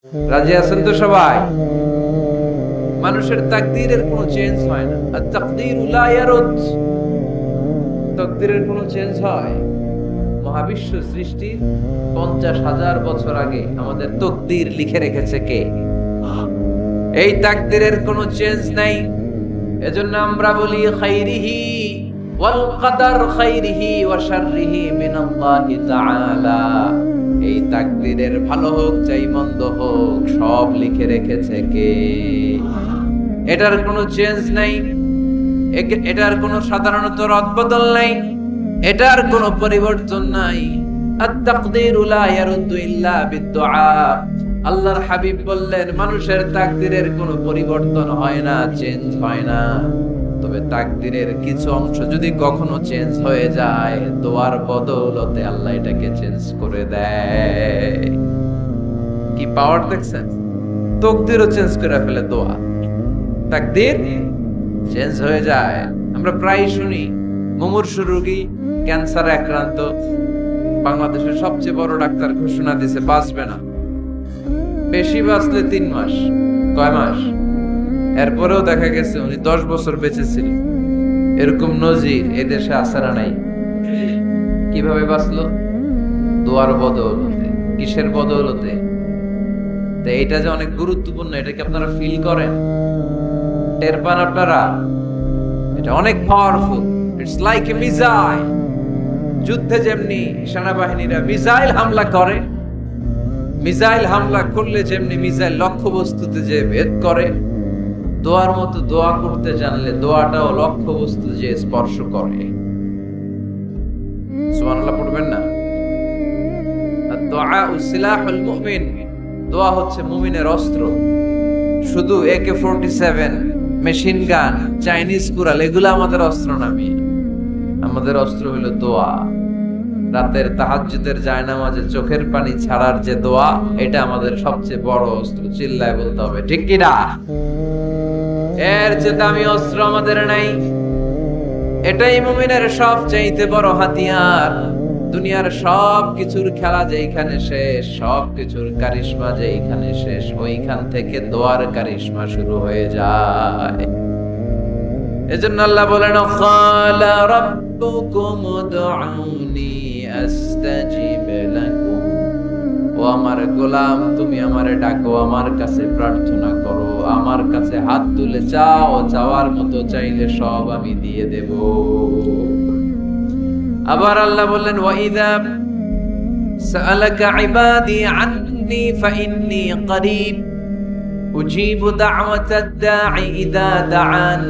রাজি আছেন তো সবাই? মানুষের তাকদীরের কোনো চেঞ্জ হয় না। আর তাকদীরু লা ইয়ারুদ, তাকদীরের কোনো চেঞ্জ হয়? মহাবিশ্ব সৃষ্টির 50,000 বছর আগে আমাদের তকদীর লিখে রেখেছে কে? এই তাকদীরের কোনো চেঞ্জ নাই। এজন্য আমরা বলি খাইরিহি ওয়াল কদর, খাইরিহি ওয়া শাররিহি মিনাল্লাহি তাআলা। এই তাকদীরের ভালো হোক চাই মন্দ হোক, সব লিখে রেখেছে কে? এটার কোনো চেঞ্জ নাই, এটার কোনো সাধারণত রদবদল নাই, এটার কোনো পরিবর্তন নাই। আত-তাকদীরু লা ইয়ারুদ্দু ইল্লা বিদ-দুআ। আল্লাহর হাবিব বললেন, মানুষের তাকদীরের কোনো পরিবর্তন হয় না, চেঞ্জ হয় না। তবে তাকদীরের কিছু অংশ যদি কখনো চেঞ্জ হয়ে যায়, দোয়ার বদৌলতে আল্লাহ এটাকে চেঞ্জ করে দেয়। কি পাওয়ার দেখছেন? তাকদীরও চেঞ্জ করে ফেলে দোয়া। তাকদীর চেঞ্জ হয়ে যায়। আমরা প্রায় শুনি মুমূর্ষু রোগী, ক্যান্সারে আক্রান্ত, বাংলাদেশের সবচেয়ে বড় ডাক্তার ঘোষণা দিয়েছে বাঁচবে না, বেশি বাঁচলে 3 মাস। কয় মাস? এরপরেও দেখা গেছে উনি 10 বছর বেঁচে ছিলেন। এরকম নজির এদেশে আছে না নাই? কিভাবে বাঁচলো? দোয়ার বদৌলতে। কিসের বদৌলতে? তো এটা যে অনেক গুরুত্বপূর্ণ, এটা কি আপনারা ফিল করেন? টের পান আপনারা? এটা অনেক powerful. It's like a missile. যুদ্ধে যেমনি সেনাবাহিনীরা মিসাইল হামলা করে, মিসাইল হামলা করলে যেমনি মিসাইল লক্ষ্যবস্তুতে যে ভেদ করে, দোয়ার মতো দোয়া করতে জানলে দোয়াটাও লক্ষ্যবস্তু যে স্পর্শ করে। সুবহানাল্লাহ পড়বেন না? আদ-দুআ সিলাহুল মুমিন। দোয়া হচ্ছে মুমিনের অস্ত্র। শুধু AK-47, মেশিন গান, চাইনিজ কুড়াল এগুলো আমাদের অস্ত্র না। আমাদের অস্ত্র হলো দোয়া। রাতের তাহাজ্জুদের জায়নামাজে চোখের পানি ছাড়ার যে দোয়া, এটা আমাদের সবচেয়ে বড় অস্ত্র। চিল্লায় বলতে হবে, ঠিক কি না? এর যে দামি অস্ত্র আমাদের নাই। এটাই মুমিনের সবচাইতে বড় হাতিয়ার। দুনিয়ার সব কিছুর খেলা যেখানে শেষ, সব কিছুর কারিশমা যেখানে শেষ, ওইখান থেকে দোয়ার কারিশমা শুরু হয়ে যায়। এজন্য আল্লাহ বলেন, ক্বালা রাব্বুকুম উদউনি আস্তাজিব লাকুম। ও আমার গোলাম, তুমি আমারে ডাকো, আমার কাছে প্রার্থনা করো, আমার কাছে হাত তুলে চাও, চাওয়ার মতো চাইলে সব আমি দিয়ে দেব। আবার আল্লাহ বললেন, ওয়া ইযা সাআলাকা ইবাদি আন্নী ফাইন্নী করিব উজিবু দাওয়াতাদ দাঈ ইযা দাআন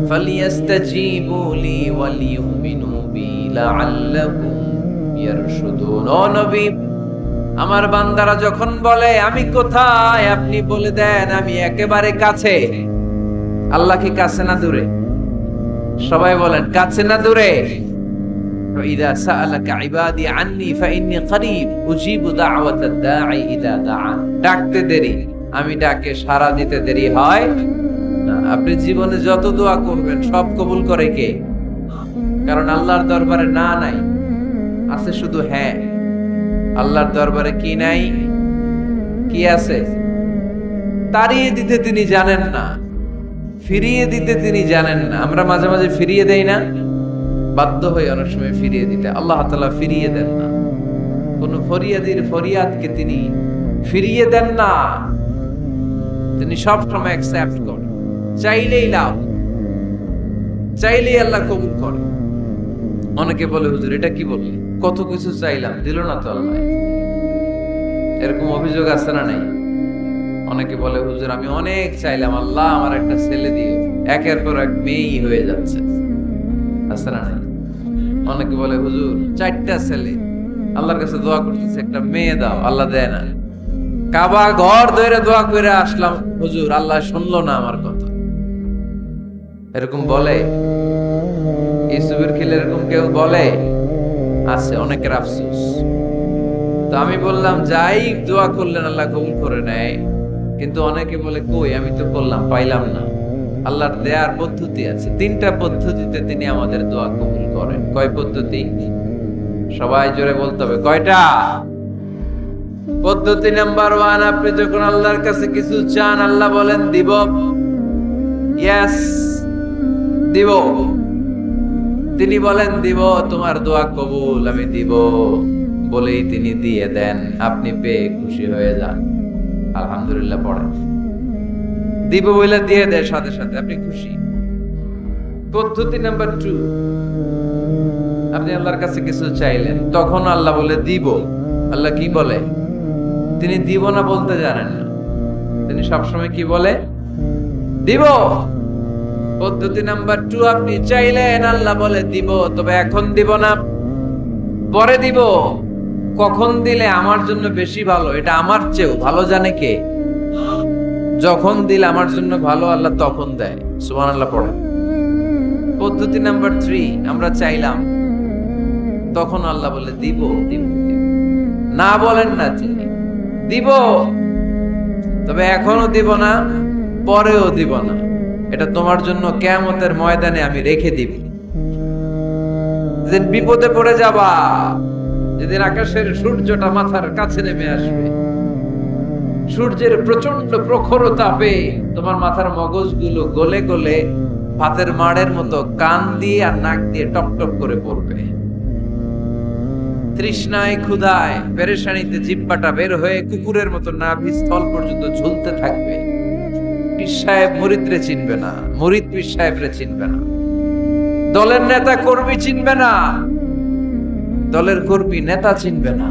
ফালিয়াস্তাজিবু লি ওয়ালিউমিনু বি লাআল্লাহুম ইয়ারশুদুন। ও নবী, আমার বান্দারা যখন বলে আমি কোথায়, আপনি বলে দেন আমি একেবারে কাছে। আল্লাহ কি কাছে না দূরে? সবাই বলেন, কাছে না দূরে? ইযা সাআলাকা ইবাদি আন্নী ফাইন্নী করিব উজিবু দাওয়াতাদ দাঈ ইযা দাআন। ডাকতে দেরি, আমি ডাকে সাড়া দিতে দেরি হয় না। আপনি জীবনে যত দোয়া করবেন সব কবুল করে কে? কারণ আল্লাহর দরবারে না নাই, আছে শুধু হ্যাঁ। আল্লাহর দরবারে কি নাই? কি আছে? তাড়িয়ে দিতে তিনি জানেন না, ফিরিয়ে দিতে তিনি জানেন না। আমরা মাঝে মাঝে ফিরিয়ে দেই না? বাধ্য হয়ে অনেক সময় ফিরিয়ে দিতে। আল্লাহ তাআলা ফিরিয়ে দেন না। কোন ফরিয়াদির ফরিয়াদকে তিনি ফিরিয়ে দেন না, তিনি সব সময় অ্যাকসেপ্ট করেন। চাইলেই লাভ, চাইলেই আল্লাহ কবুল করে। অনেকে বলে, হুজুর এটা কি বললেন? কত কিছু চাইলাম, দিল না তো আল্লাহ। এরকম অভিযোগ আছে না নাই? অনেকে বলে, হুজুর আমি অনেক চাইলাম, আল্লাহ আমার একটা ছেলে দিও, একের পর এক মেয়েই হয়ে যাচ্ছে। আছে না নাই? অনেকে বলে, হুজুর 4টা ছেলে, আল্লাহর কাছে দোয়া করতেছে একটা মেয়ে দাও, আল্লাহ দেয় না। কাবা ঘর ধরে দোয়া করে আসলাম, হুজুর আল্লাহ শুনলো না আমার কথা। এরকম বলে? ইউসুফের খিলে এরকম কেউ বলে? আছে, অনেকের আফসোস। তো আমি বললাম, যাই দোয়া করলেন আল্লাহ কবুল করে নেয়, কিন্তু অনেকে বলে কই আমি তো করলাম পাইলাম না। আল্লাহর দেয়ার পদ্ধতি আছে। 3টা পদ্ধতিতে তিনি আমাদের দোয়া কবুল করেন। কয় পদ্ধতি? সবাই জোরে বলতে হবে, কয়টা? পদ্ধতি নাম্বার 1, আপনি যখন আল্লাহর কাছে কিছু চান, আল্লাহ বলেন দিব, ইয়েস দিব। তিনি বলেন দিব, তোমার দোয়া কবুল, আমি দিব বলেই তিনি দিয়ে দেন। আপনি পেয়ে খুশি হয়ে যান, আলহামদুলিল্লাহ পড়েন। দিব বলে দিয়ে দেয়, সাথে সাথে আপনি খুশি। পদ্ধতি নাম্বার 2, আপনি আল্লাহর কাছে কিছু চাইলেন, তখন আল্লাহ বলে দিব। আল্লাহ কি বলে? তিনি দিব না বলতে জানেন না, তিনি সবসময় কি বলে? দিব। পদ্ধতি নাম্বার 2, আপনি চাইলেন, আল্লাহ বলে দিব, তবে এখন দিব না, পরে দিব। কখন দিলে আমার জন্য বেশি ভালো, এটা আমার চেয়েও ভালো জানে কে? যখন দিলে আমার জন্য ভালো, আল্লাহ তখন দেয়। সুবহানাল্লাহ পড়ে। পদ্ধতি নাম্বার 3, আমরা চাইলাম, তখন আল্লাহ বলে দিব, দিব, দিব। না বলেন না, তিনি দিব, তবে এখনো দিব না, পরেও দিব না। এটা তোমার জন্য কিয়ামতের ময়দানে আমি রেখে দিব। যেদিন বিপদে পড়ে যাবা, যেদিন আকাশের সূর্যটা মাথার কাছে নেমে আসবে, সূর্যের প্রচন্ড প্রখর তাপে তোমার মাথার মগজগুলো গলে গলে ভাতের মাড়ের মতো কান দিয়ে আর নাক দিয়ে টপ টপ করে পড়বে। তৃষ্ণায় ক্ষুধায় পেরেশানিতে জিহ্বাটা বের হয়ে কুকুরের মতো নাভি স্থল পর্যন্ত ঝুলতে থাকবে। পীর সাহেব মুরিদরে চিনবে না, মুরিদ পীর সাহেবরে চিনবে না, দলের নেতা কর্মী চিনবে না, দলের কর্মী নেতা চিনবে না,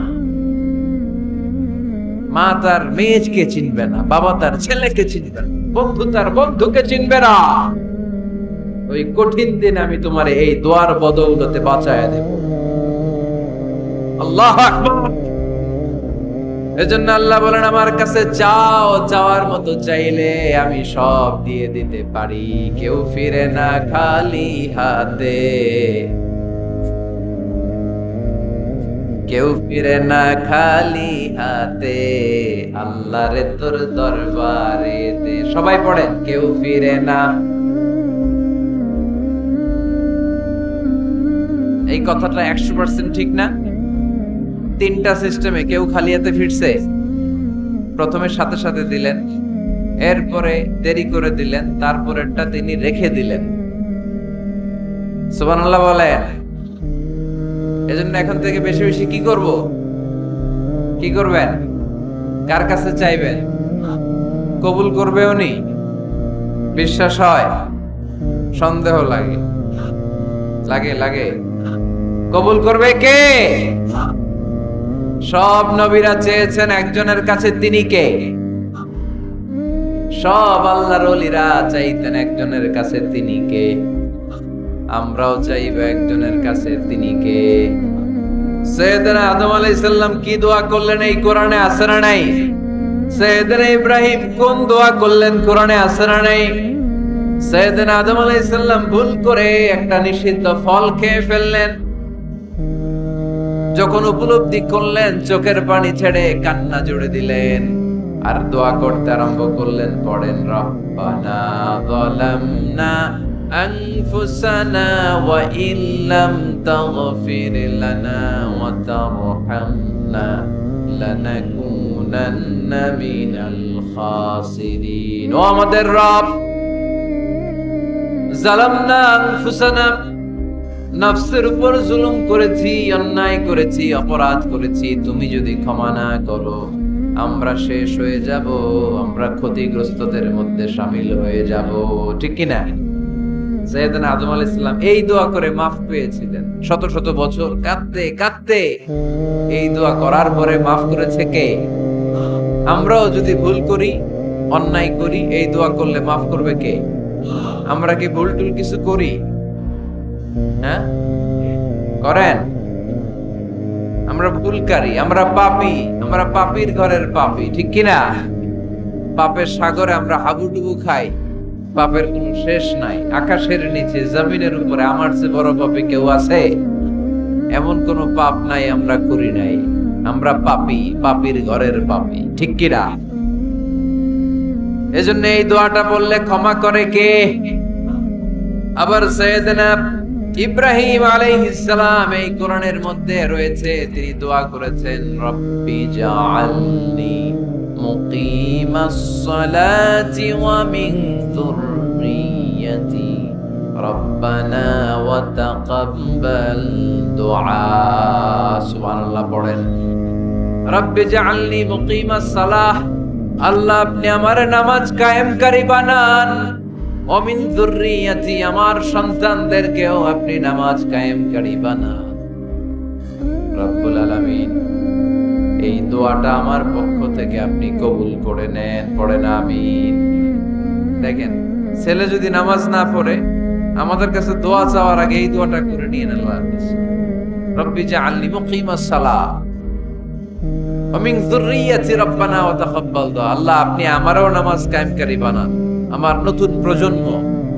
মা তার মেয়েকে চিনবে না, বাবা তার ছেলেকে চিনবে না, বন্ধু তার বন্ধুকে চিনবে না। ওই কঠিন দিন আমি তোমার এই দোয়ার বদৌলতে বাঁচায়া দেব। আল্লাহু আকবার। এজন্য আল্লাহ বলেন, আমার কাছে চাও, চাওয়ার মতো চাইলে আমি সব দিয়ে দিতে পারি। কেউ ফিরে না খালি হাতে, কেউ ফিরে না খালি হাতে, আল্লাহরে তোর দরবারে দে। সবাই পড়েন, কেউ ফিরে না। এই কথাটা 100% ঠিক না? 3টা সিস্টেমে কেউ খালি হাতে ফিরছে? প্রথমে সাথে সাথে দিলেন, এরপরে দেরি করে দিলেন, তারপরেরটা তিনি রেখে দিলেন। সুবহানাল্লাহ বলেন। এজন্য এখন থেকে বেশি বেশি কি করব? কি করবেন? কার কাছে চাইবেন? কবুল করবে উনি? বিশ্বাস হয়? সন্দেহ লাগে? লাগে লাগে? কবুল করবে কে? সব নবীরা চেয়েছেন একজনের কাছে, তিনি কে? সব আল্লাহর ওলিরা চাইতেন একজনের কাছে, তিনি কে? আমরাও চাইবো একজনের কাছে, তিনি কে? সাইয়েদনা আদম আলাইহিস সালাম কি দোয়া করলেন এই কোরআনে আছে না নাই? সাইয়েদনা ইব্রাহিম কোন দোয়া করলেন কোরআনে আছে না নাই? সাইয়েদনা আদম আলাইহিস সালাম ভুল করে একটা নিষিদ্ধ ফল খেয়ে ফেললেন, যখন উপলব্ধি করলেন চোখের পানি ছেড়ে কান্না জুড়ে দিলেন আর দোয়া করতে আরম্ভ করলেন। পড়েন, রব্বানা যালামনা আনফুসানা ওয়া ইল্লাম তাগফির লানা ওয়া তারহামনা লানাকুনান্না মিনাল খাসিরিন। ও আমাদের রব, যালামনা আনফুসানা, নফসের উপর জুলুম করেছি, অন্যায় করেছি, অপরাধ করেছি। তুমি যদি ক্ষমা না করো, আমরা শেষ হয়ে যাব, আমরা ক্ষতিগ্রস্তদের মধ্যে শামিল হয়ে যাব। ঠিক কি না? সাইয়েদনা আদম আলাইহিস সালাম এই দোয়া করে মাফ পেয়েছিলেন। শত শত বছর কাঁদতে কাঁদতে এই দোয়া করার পরে মাফ করেছে কে? আমরাও যদি ভুল করি, অন্যায় করি, এই দোয়া করলে মাফ করবে কে? আমরা কি ভুল টুল কিছু করি? হ্যাঁ, করেন? আমরা ভুলকারী, আমরা পাপী, আমরা পাপীর ঘরের পাপী। ঠিক কিনা? পাপের সাগরে আমরা হাবুডুবু খাই, পাপের কোনো শেষ নাই। আকাশের নিচে, জমিনের উপরে আমার চেয়ে বড় পাপী কেউ আছে? এমন কোন পাপ নাই আমরা করি নাই। আমরা পাপী, পাপীর ঘরের পাপী। ঠিক কিনা? এজন্য এই দোয়াটা বললে ক্ষমা করে কে? আবার সাইয়েদনা ইব্রাহিম আলাইহিস সালাম এই কোরআনের মধ্যে রয়েছে, তিনি দোয়া করেছেন, রব্বি জাআলনি মুকিমাস সালাতি ওয়া মিন যুররিয়্যাতি রব্বানা ওয়া তাকাব্বাল দুআ। সুবহানাল্লাহ পড়েন। রব্বি জাআলনি মুকিমাস সালাহ, আল্লাহ আপনি আমার নামাজ কায়েমকারী বানান, ওয়া মিন যুররিয়্যাতি, আমার সন্তানদেরকেও আপনি নামাজ কায়েমকারী বানান। রব্বুল আলামিন এই দোয়াটা আমার পক্ষ থেকে আপনি কবুল করে নেন, পড়েন আমিন। দেখেন, ছেলে যদি নামাজ না পড়ে আমাদের কাছে দোয়া চাওয়ার আগে এই দোয়াটা করে নিয়ে নেন আল্লাহর কাছে, রব্বি জাআলনি মুকিমাস সালাহ ওয়া মিন যুররিয়্যাতি রব্বানা ওয়া তাকাব্বাল দুআ। আল্লাহ আপনি আমারও নামাজ কায়েমকারী বানান, আমার নতুন প্রজন্ম,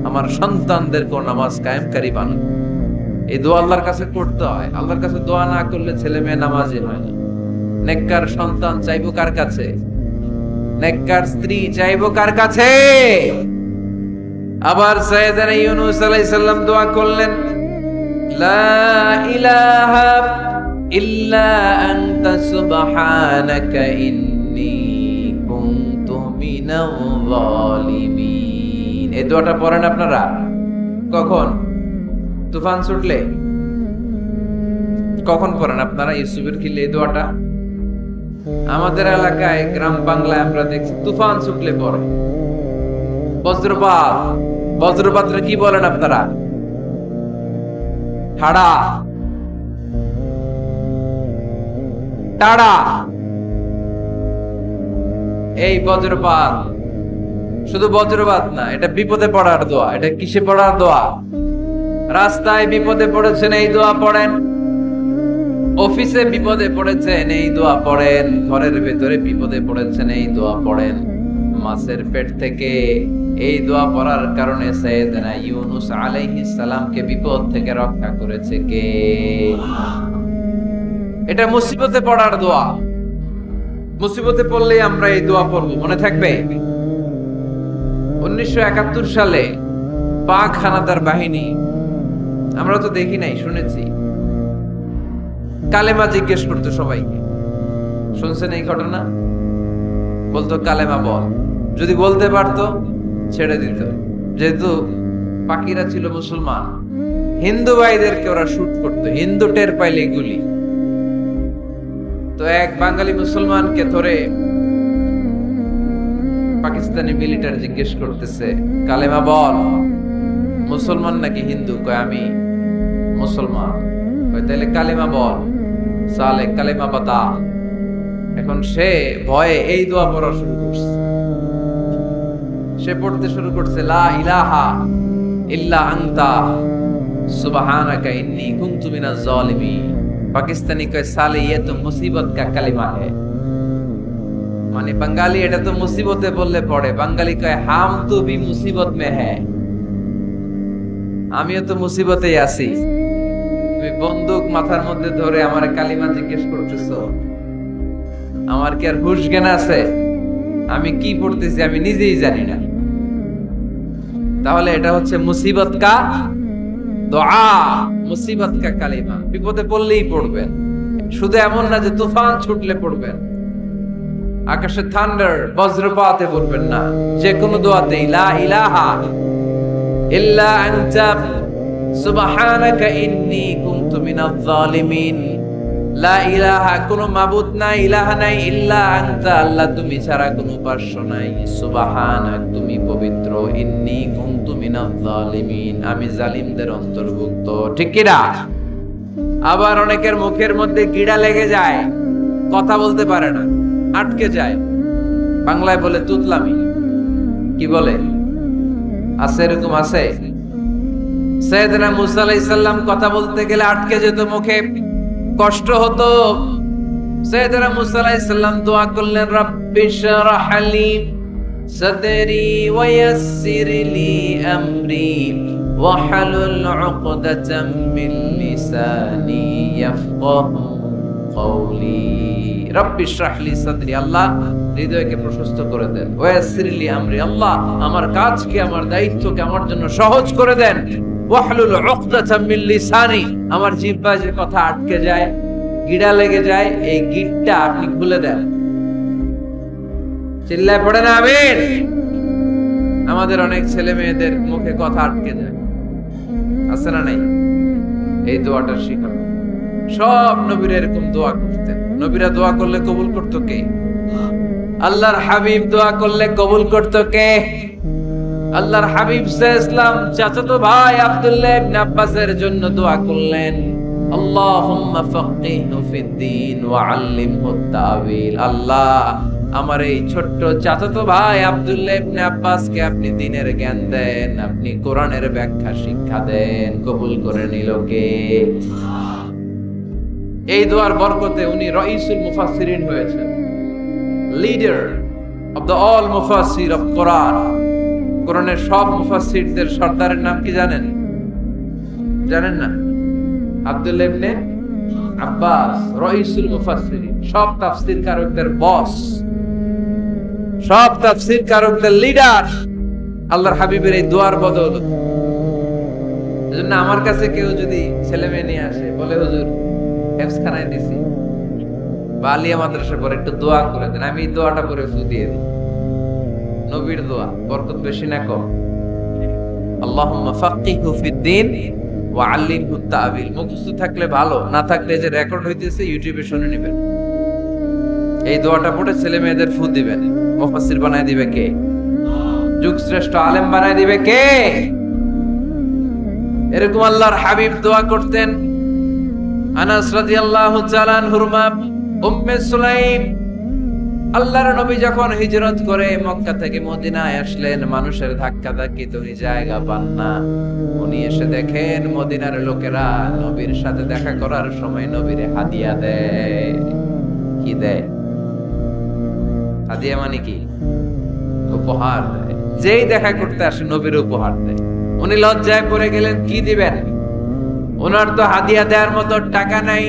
আমার সন্তানদেরকেও নামাজ কায়েমকারী বানান। এই দোয়া আল্লাহর কাছে করতে হয়। আল্লাহর কাছে দোয়া না করলে ছেলে মেয়ে নামাজি হয় না। নেককার সন্তান চাইবো কার কাছে? নেককার স্ত্রী চাইবো কার কাছে? আবার সাইয়েদনা ইউনূস আলাইহিস সালাম দোয়া করলেন, লা ইলাহা ইল্লা আনতা সুবহানাকা ইন্নী কুনতু মিনাল যালিমিন। এই দোয়াটা পড়েন আপনারা কখন? তুফান ছুটলে? কখন পড়েন আপনারা ইউসুফের খিলে এই দোয়াটা? আমাদের এলাকায় গ্রাম বাংলায় আমরা দেখছি তুফান ছুটলে পড়ে। বজ্রপাত, বজ্রপাতরে কি বলেন আপনারা? হাড়া, টাড়া। এই বজ্রপাত শুধু বজ্রপাত না, এটা বিপদে পড়ার দোয়া। এটা কিসে পড়ার দোয়া? রাস্তায় বিপদে পড়েছেন এই দোয়া পড়েন, অফিসে বিপদে পড়েছেন এই দোয়া পড়েন, ঘরের ভেতরে বিপদে পড়েছেন এই দোয়া পড়েন। মাছের পেট থেকে এই দোয়া পড়ার কারণে সাইয়েদনা ইউনূস আলাইহিস সালামকে বিপদ থেকে রক্ষা করেছে কে? এটা মুসিবতে পড়ার দোয়া। মুসিবতে পড়লে আমরা এই দোয়া পড়বো, মনে থাকবে? 1971 সালে পাক হানাদার বাহিনী, আমরা তো দেখি নাই, শুনেছি, কালেমা জিজ্ঞেস করতো সবাইকে। শুনছেন এই ঘটনা? বলতো কালেমা বল, যদি বলতে পারতো ছেড়ে দিত। যেহেতু পাকিরা ছিল মুসলমান, হিন্দু ভাইদেরকে ওরা শুট করতো, হিন্দু টের পাইলে গুলি। তো এক বাঙালি মুসলমানকে ধরে পাকিস্তানি মিলিটারি জিজ্ঞেস করতেছে, কালেমা বল, মুসলমান নাকি হিন্দু? কয় আমি মুসলমান। কয় তাহলে কালেমা বল, সালে কালেমা বাতা। এখন সে ভয়ে এই দোয়া পড়া শুরু করছে। সে পড়তে শুরু করছে, লা ইলাহা ইল্লা আনতা সুবহানাকা ইন্নী কুনতু মিনাজ জালিমিন। পাকিস্তানি কয় সালে ये तो मुसीबत का कलिमा है। মানে বাঙালি এটা তো মুসিবতে বললে পড়ে, বাঙালি কয় হাম তো ভি মুসিবত মে হ্যায়, আমিও তো মুসিবতেই আছি। তুমি বন্দুক মাথার মধ্যে ধরে আমার কালিমা জিজ্ঞেস করতেছো, আমার কি আর হুশ জ্ঞান আছে? আমি কি পড়তেছি আমি নিজেই জানি না। তাহলে এটা হচ্ছে মুসিবত কা দোয়া, মুসিবত কা কালিমা। বিপদে পড়লেই পড়বেন, শুধু এমন না যে তুফান ছুটলে পড়বেন, আকাশে থান্ডার বজ্রপাতে পড়বেন না। যে কোনো দোয়াতেই লা ইলাহা ইল্লা আনতা সুবহানাকা ইন্নী কুনতু মিনাজ জালিমিন। লা ইলাহা, কোনো মাবুদ নাই, ইলাহা নাই, ইল্লা আনতা, আল্লাহ তুমি ছাড়া কোনো উপাস্য নাই, সুবহানাক তুমি পবিত্র, ইন্নী কুনতু মিনাজ জালিমিন আমি জালিমদের অন্তর্ভুক্ত। ঠিক কি না? আবার অনেকের মুখের মধ্যে গিড়া লেগে যায়, কথা বলতে পারে না, আটকে যায়। বাংলায় বলে তুতলামি। কি বলে? আছে, এরকম আছে। সাইয়েদনা মুসা আলাইহিস সালাম কথা বলতে গেলে আটকে যেত মুখে, কষ্ট হতো। সাইয়েদনা মুসা আলাইহিস সালাম দোয়া করলেন, রাব্বি শরহ লি সাদরি ওয়া ইয়াসসির লি আমরি ওয়াহলুল উকদাতাম মিন লিসানি ইয়াফকাহু কওলি। রাব্বি শরহ লি সাদরি, আল্লাহ হৃদয়কে প্রশস্ত করে দেন। ওয়া ইয়াসসির লি আমরি, আল্লাহ আমার কাজকে, আমার দায়িত্বকে আমার জন্য সহজ করে দেন। ওয়াহলুল উকদাতাম মিন লিসানি, আমার জিহ্বায় যে কথা আটকে যায়, গিড়া লেগে যায়, এই গিটটা আপনি খুলে দেন। চিল্লায় পড়ে না আমিন। আমাদের অনেক ছেলে মেয়েদের মুখে কথা আটকে যায়, আছে না নাই? এই দোয়াটা শিখো। সব নবীরা এরকম দোয়া করতেন। নবীরা দোয়া করলে কবুল করতো কে? আল্লাহর হাবিব দোয়া করলে কবুল করতো কে? আল্লাহর হাবিব সাল্লাল্লাহু আলাইহি চাচাতো ভাই আব্দুল্লাহ ইবনে আব্বাসের জন্য দোয়া করলেন, আল্লাহুম্মা ফাক্কিহু ফিদ্দীন ওয়া আল্লিমহু তা'ওয়িল। আল্লাহ, আমার এই ছোট্ট চাচাতো ভাই আব্দুল্লাহ ইবনে আব্বাসকে আপনি দ্বীনের জ্ঞান দেন, আপনি কোরআনের ব্যাখ্যা শিক্ষা দেন। কবুল করে নিল কে? এই দোয়ার বরকতে উনি রাইসুল মুফাসসিরিন হয়েছেন, লিডার অফ দ্য অল মুফাসসির অফ কোরআন। কোরআনের সব মুফাসসিরদের সর্দারের নাম কি জানেন? জানেন না? আব্দুল্লাহ ইবনে আব্বাস রাইসুল মুফাসসিরিন, সব তাফসীর কারকদের বস, সব তাফসীর কারকদের লিডার। আল্লাহর হাবিবের এই দোয়ার বদৌলত। এজন্য আমার কাছে কেউ যদি ছেলে মেয়ে নিয়ে আসে, বলে হুজুর হেফজখানায় দিছি বা আলিয়া মাদ্রাসা পরে একটু দোয়া করে দেন, আমি এই দোয়াটা করে ফু দিয়ে দিই। নবীর দোয়া, বরকত বেশি না কম? আল্লাহুম্মা ফাক্কিহু ফিদ্দীন ওয়া আল্লিমহু তা'ওয়িল। মুখস্থ থাকলে ভালো, না থাকলে যে রেকর্ড হইতেছে ইউটিউবে শুনে নেবেন। এই দোয়াটা পড়ে ছেলে মেয়েদের ফু দিবেন। মুফাসসির বানায় দিবে কে? যুগ শ্রেষ্ঠ আলেম বানায় দিবে কে? এরকম আল্লাহর হাবিব দোয়া করতেন। আনাস রাদিয়াল্লাহু তাআলা আনহুর মা উম্মে সুলাইম, আল্লাহর নবী যখন হিজরত করে মক্কা থেকে মদিনায় আসলেন, মানুষের ধাক্কা ধাক্কিতে উনি জায়গা পান না। উনি এসে দেখেন মদিনার লোকেরা নবীর সাথে দেখা করার সময় নবীরে হাদিয়া দেয়। কি দেয়? হাদিয়া মানে কি? উপহার দেয়। যেই দেখা করতে আসে নবীর উপহার দেয়। উনি লজ্জায় পড়ে গেলেন, কি দিবেন? ওনার তো হাদিয়া দেওয়ার মতো টাকা নাই,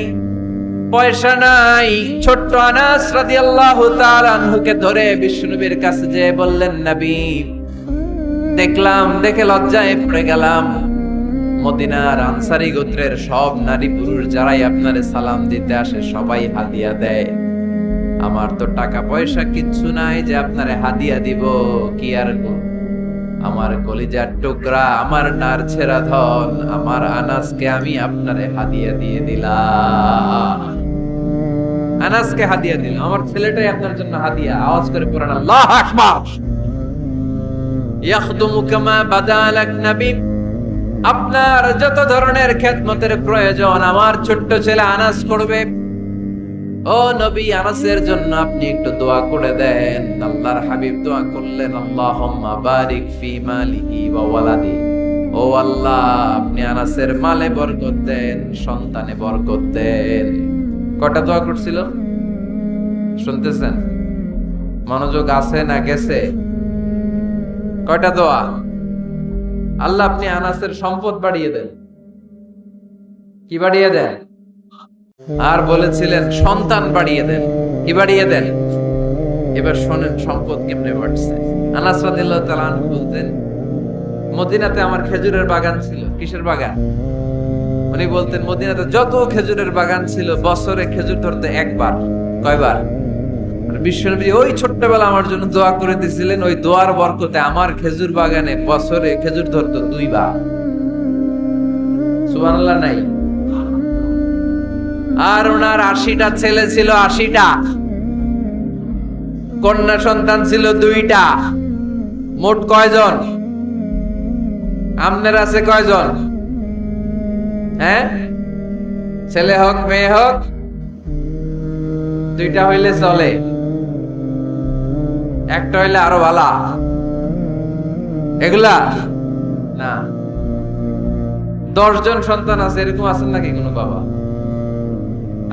পয়সা নাই। ছোট্ট আনাস রাদিয়াল্লাহু তাআলা আনহুকে ধরে বিশ্বনবীর কাছে যেয়ে বললেন, নবী, দেখলাম, দেখে লজ্জায় পড়ে গেলাম, মদিনার আনসারী গোত্রের সব নারী পুরুষ যারাই আপনারে সালাম দিতে আসে সবাই হাদিয়া দেয়। আমার তো টাকা পয়সা কিচ্ছু নাই যে আপনারে হাদিয়া দিব। কি আর আমার কলিজার টুকরা, আমার নারছেরা ধন, আমার আনাসকে আমি আপনারে হাদিয়া দিয়ে দিলাম। আনাসকে হাদিয়া দিলাম, আমার ছেলেটাই আপনার জন্য হাদিয়া। আওয়াজ করে পড়েন আল্লাহু আকবার। ইয়াখদুমু কামা বাদালাক নবী, আপনার যত ধরনের খেদমতের প্রয়োজন আমার ছোট্ট ছেলে আনাস করবে। ও নবী, আনাসের জন্য আপনি একটু দোয়া করে দেন। আল্লাহর হাবিব দোয়া করলেন, আল্লাহুম্মা বারিক ফি মালিহি ওয়া ওয়ালাদি। ও আল্লাহ, আপনি আনাসের মালে বরকত দেন, সন্তানে বরকত দেন। কটা দোয়া করছিল শুনতেছেন? মনোযোগ আছে না গেছে? কয়টা দোয়া? আল্লাহ, আপনি আনাসের সম্পদ বাড়িয়ে দেন। কি বাড়িয়ে দেন? আর বলেছিলেন সন্তান বাড়িয়ে দেন। কি বাড়িয়ে দেন? এবার শোনেন সম্পদ কেমনে বাড়ছে। আনাস রাদিয়াল্লাহু তাআলা আনহু বলতেন, মদিনাতে আমার খেজুরের বাগান ছিল। কিসের বাগান? উনি বলতেন মদিনাতে যত খেজুরের বাগান ছিল বছরে খেজুর ধরতে একবার। কয়বার? বিশ্বনবী ওই ছোট্টবেলা আমার জন্য দোয়া করে দিয়েছিলেন, ওই দোয়ার বরকতে আমার খেজুর বাগানে বছরে খেজুর ধরতো 2 বার। সুবহানাল্লাহ নাই? আর ওনার 80টা ছেলে ছিল, 80টা। কন্যা সন্তান ছিল 2টা। মোট কয়জন? আপনার আছে কয়জন? হ্যাঁ, ছেলে হোক মেয়ে হোক 2টা হইলে চলে, একটা হইলে আরো ভালো। এগুলা না। 10 জন সন্তান আছে, এরকম আছেন নাকি কোনো বাবা?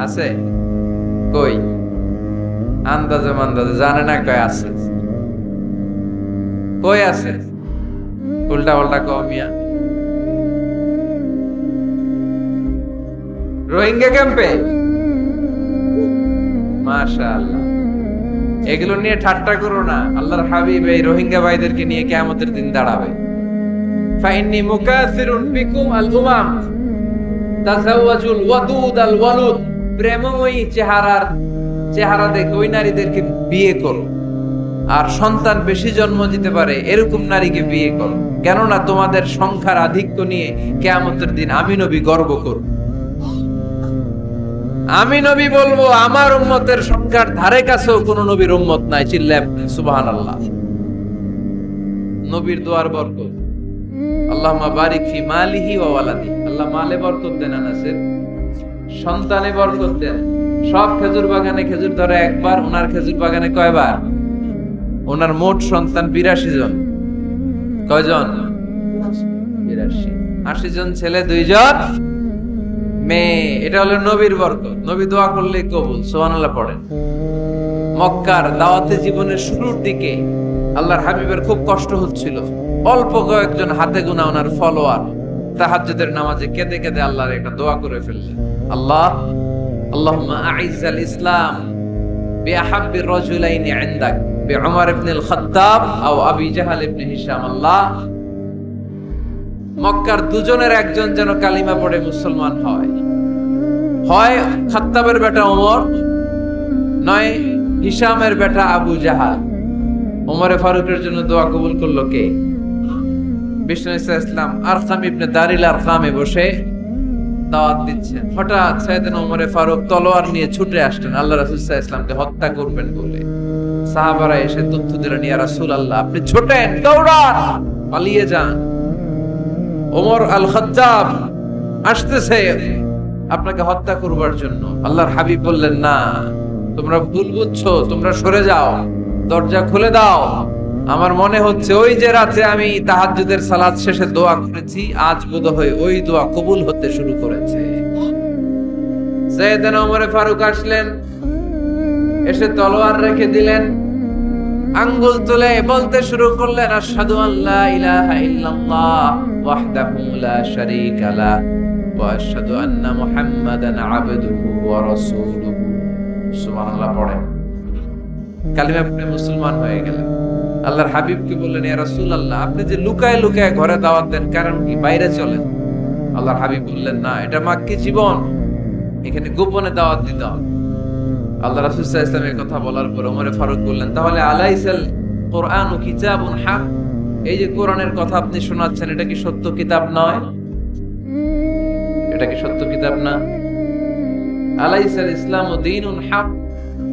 আছে? কই? আন্দাজে মান্দাজে জানে না কয় আছে। কই আছে? উল্টা পাল্টা কমিয়া রোহিঙ্গা ক্যাম্পে। মাশাআল্লাহ। এগুলো নিয়ে ঠাট্টা করো না। আল্লাহর হাবিব এই রোহিঙ্গা ভাইদেরকে নিয়ে কিয়ামতের দিন দাঁড়াবে। ফাইন্নী মুকাসিরুন বিকুম আল উমাম তাজাওয়াজুল ওয়াদুদ আল ওয়ালুদ, প্রেমময়ী চেহারা দেখে ওই নারীদেরকে বিয়ে করো, আর সন্তান বেশি জন্ম দিতে পারে এরকম নারীকে বিয়ে করো, কেননা তোমাদের সংখ্যার আধিক্য নিয়ে কিয়ামতের দিন আমি নবী গর্ব করব। আমি নবী বলবো আমার উম্মতের সংখ্যার ধারে কাছেও কোন নবীর উম্মত নাই। চিল্লায় সুবহানাল্লাহ। নবীর দোয়ার বরকত। আল্লাহুম্মা বারিক ফি মালিহি ওয়া ওয়ালাদি। আল্লাহ মালে বরকত দেন, আনাসের সন্তানে বরকত দেন। সব খেজুর বাগানে খেজুর ধরে একবার, ওনার খেজুর বাগানে কয়বার? ওনার মোট সন্তান 82 জন। কয়জন? 82। 80 জন ছেলে, 2 জন মেয়ে। এটা হলো নবীর বরকত। নবী দোয়া করলে কবুল। সুবহানাল্লাহ পড়েন। মক্কার দাওয়াতে জীবনের শুরুর দিকে আল্লাহর হাবিবের খুব কষ্ট হচ্ছিল। অল্প কয়েকজন হাতে গোনা ওনার ফলোয়ার তাহাজ্জুদের নামাজে কেঁদে কেঁদে আল্লাহর একটা দোয়া করে ফেললেন। আল্লাহুম্মা আইজ্জাল ইসলাম বিআহাব্বির রাজুলাইনি ইনদাক বিউমর ইবনে আল খাত্তাব আও আবি জাহল ইবনে হিশাম। আল্লাহ, মক্কার দুজনের একজন যেন কালিমা পড়ে মুসলমান হয়, হয় খাত্তাবের বেটা ওমর, নয় হিশামের বেটা আবু জাহাল। ওমরে ফারুকের জন্য দোয়া কবুল করলো কে? বিষ্ণু ইসলাম আরকাম ইবনে দারিল আরকামে বসে দাওয়াত দিচ্ছেন। হঠাৎ সাইয়েদনা ওমরে ফারুক তলোয়ার নিয়ে ছুটে আসলেন আল্লাহ রাসূল সাল্লাল্লাহু আলাইহি ওয়াসাল্লামকে হত্যা করবেন বলে। সাহাবারা এসে তথ্য দিলেন, ইয়া রাসূলুল্লাহ, আপনি ছোটেন, দৌড়ান, পালিয়ে যান, ওমর আল খাত্তাব আসতেছে আপনাকে হত্যা করবার জন্য। আল্লাহর হাবিব বললেন, না, তোমরা ভুল বুঝছো, তোমরা সরে যাও, দরজা খুলে দাও। আমার মনে হচ্ছে ওই যে রাতে আমি তাহাজ্জুদের সালাত শেষে দোয়া করেছি, আজ বোধহয় ওই দোয়া কবুল হতে শুরু করেছে। সাইয়েদনা ওমর ফারুক আসলেন, এসে তলোয়ার রেখে দিলেন, আঙ্গুল তুলে বলতে শুরু করলেন, আশহাদু আল্লা ইলাহা ইল্লাল্লাহ ওয়াহদাহু লা শারীকা লা ওয়া আশহাদু আন্না মুহাম্মাদান আবদুহু ওয়া রাসূলুহু। সুবহানাল্লাহ পড়েন। কালিমা পড়ে মুসলমান হয়ে গেলেন। আল্লাহর হাবিবকে বললেন, ইয়া রাসূলুল্লাহ, আপনি যে লুকায় লুকায় ঘরে দাওয়াত দেন, কারণ কি? বাইরে চলেন। আল্লাহর হাবিব বললেন, না, এটা মাক্কি জীবন, এখানে গোপনে দাওয়াত দিতে হবে। আল্লাহ রাসূল সাল্লাল্লাহু আলাইহি ওয়াসাল্লামের কথা বলার পর ওমরে ফারুক বললেন, তাহলে আলাইসাল কুরআনু কিতাবুন হক, এই যে কোরআনের কথা আপনি শোনাচ্ছেন, এটা কি সত্য কিতাব নয়? এটা কি সত্য কিতাব না? আলাইসাল ইসলামু দীনুন হক,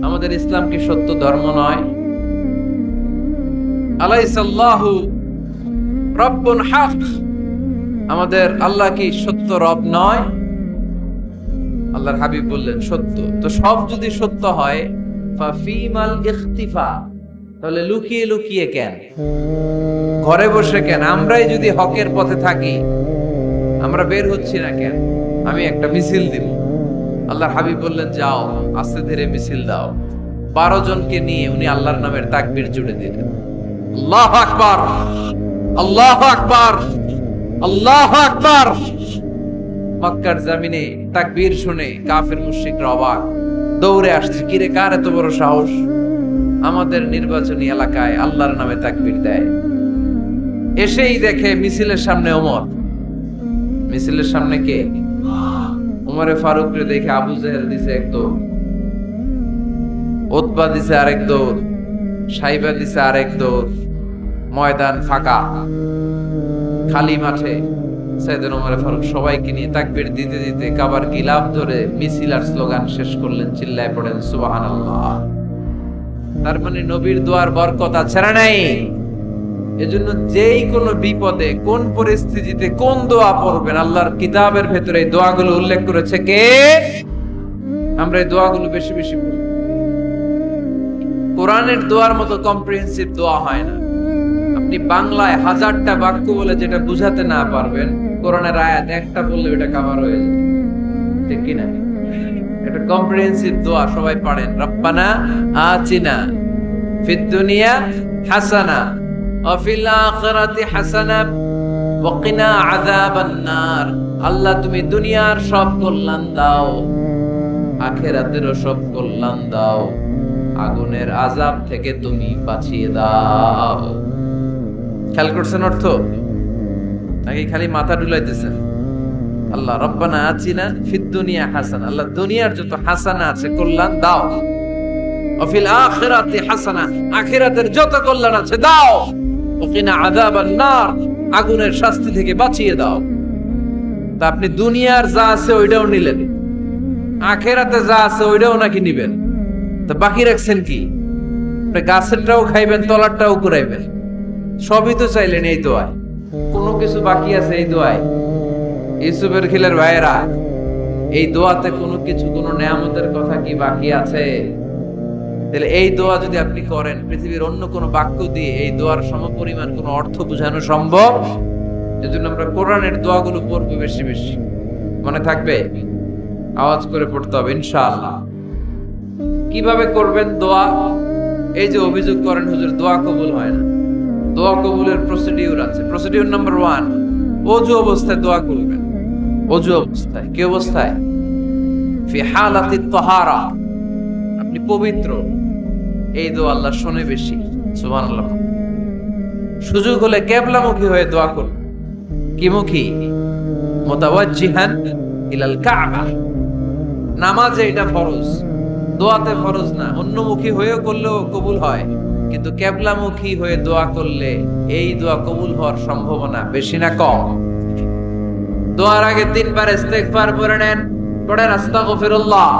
আমাদের ইসলাম কি সত্য ধর্ম নয়? আলাইসাল্লাহু রব্বুন হক, আমাদের আল্লাহ কি সত্য রব নয়? আল্লাহর হাবিব বললেন, সত্য। তো সব যদি সত্য হয়, ফাফিমাল ইখতিফা, তাহলে লুকিয়ে লুকিয়ে কেন, ঘরে বসে কেন? আমরাই যদি হকের পথে থাকি, আমরা বের হচ্ছি না কেন? আমি একটা মিছিল দিব। আল্লাহর হাবিব বললেন, যাও, আস্তে ধীরে মিছিল দাও। 12 জনকে নিয়ে উনি আল্লাহর নামের তাকবীর জুড়ে দিলেন। আল্লাহু আকবার, আল্লাহু আকবার, আল্লাহু আকবার। মক্কার জমিনে তাকবীর শুনে কাফের মুশরিকরা অবাক, দৌড়ে আসছে, কিরে, কার এত বড় সাহস আমাদের নির্বাচনী এলাকায় আল্লাহর নামে তাকবীর দেয়? এসেই দেখে মিছিলের সামনে ওমর। মিছিলের সামনে কে? ওমরে ফারুককে দেখে আবু জাহেল দিছে এক দৌড়, উতবা দিছে আরেক দৌড়, সাইবা দিছে আরেক দৌড়। ময়দান ফাঁকা, খালি মাঠে সাইয়েদনা ওমর ফারুক সবাইকে নিয়ে তাকবীর দিতে দিতে কাবার গিলাফ ধরে মিছিল আর স্লোগান শেষ করলেন। চিল্লায় পড়েন সুবহানাল্লাহ। তার মানে নবীর দোয়ার বরকত আছে না নাই? এজন্য যেই কোনো বিপদে, কোন পরিস্থিতিতে কোন দোয়া পড়বেন, আল্লাহর কিতাবের ভেতরে এই দোয়াগুলো উল্লেখ করেছে কে? আমরা এই দোয়াগুলো বেশি বেশি পড়ি। কোরআনের দোয়ার মতো কম্প্রিহেন্সিভ দোয়া হয় না। আপনি বাংলায় 1000টা বাক্য বলে যেটা বুঝাতে না পারবেন, কোরআনের আয়াত একটা বললে এটা কভার হয়ে যায়, ঠিক কি না? এটা কম্প্রিহেন্সিভ দোয়া, সবাই পড়েন। রব্বানা আতিনা ফিদ দুনিয়া হাসানা ওয়া ফিল আখিরাতি হাসানা ওয়া কিনা আযাবান নার। আল্লাহ, তুমি দুনিয়ার সব কল্যাণ দাও, আখিরাতেরও সব কল্যাণ দাও, আগুনের আযাব থেকে তুমি বাঁচিয়ে দাও। খেয়াল করছেন অর্থ? নাকি খালি মাথা ডুলাইতেছেন? আল্লাহ রব্বানা আতিনা ফিদ দুনিয়া হাসানা, আল্লাহ দুনিয়ার যত হাসানা আছে কল্যাণ দাও, ওয়াফিল আখিরাতি হাসানা, আখিরাতের যত কল্যাণ আছে দাও, ওকিনা আযাবান নার, আগুনের শাস্তি থেকে বাঁচিয়ে দাও। তা আপনি দুনিয়ার যা আছে ওইটাও নিলেন, আখিরাতে যা আছে ওইটাও নাকি নিবেন, তা বাকি রাখছেন কি? আপনি গাছেরটাও খাইবেন, তলারটাও কুড়াইবেন, সবই তো চাইলেন এই দোয়ায়। কোনো কিছু বাকি আছে এই দোয়ায়? ইউসুফের খিলের ভাইয়েরা, এই দোয়াতে কোনো কিছু, কোনো নেয়ামতের কথা কি বাকি আছে? তাহলে এই দোয়া যদি আপনি করেন, পৃথিবীর অন্য কোনো বাক্য দিয়ে এই দোয়ার সমপরিমাণ কোনো অর্থ বোঝানো সম্ভব? এজন্য আমরা কোরআনের দোয়াগুলো পড়বো বেশি বেশি। মনে থাকবে? আওয়াজ করে পড়তে হবে ইনশাআল্লাহ। কিভাবে করবেন দোয়া? এই যে অভিযোগ করেন হুজুর দোয়া কবুল হয় না, দোয়া কবুলের প্রসিডিউর আছে। প্রসিডিউর নাম্বার 1, ওযু অবস্থায় দোয়া করবেন। ওযু অবস্থায়, কি অবস্থায়? ফি হালাতিত তাহারা, আপনি পবিত্র, এই দোয়া আল্লাহ শুনে বেশি। সুবহানাল্লাহ। সুযোগ হলে কিবলামুখী হয়ে দোয়া করুন। কি মুখী? মুতাওয়াজ্জিহান ইলাল কাবা। নামাজে এটা ফরজ, দোয়াতে ফরজ না। অন্যমুখী হয়েও করলেও কবুল হয়, কিন্তু কিবলামুখী হয়ে দোয়া করলে এই দোয়া কবুল হওয়ার সম্ভাবনা বেশি না কম? দোয়ার আগে 3 বার ইস্তিগফার পড়ে নেন। পড়েন আস্তাগফিরুল্লাহ,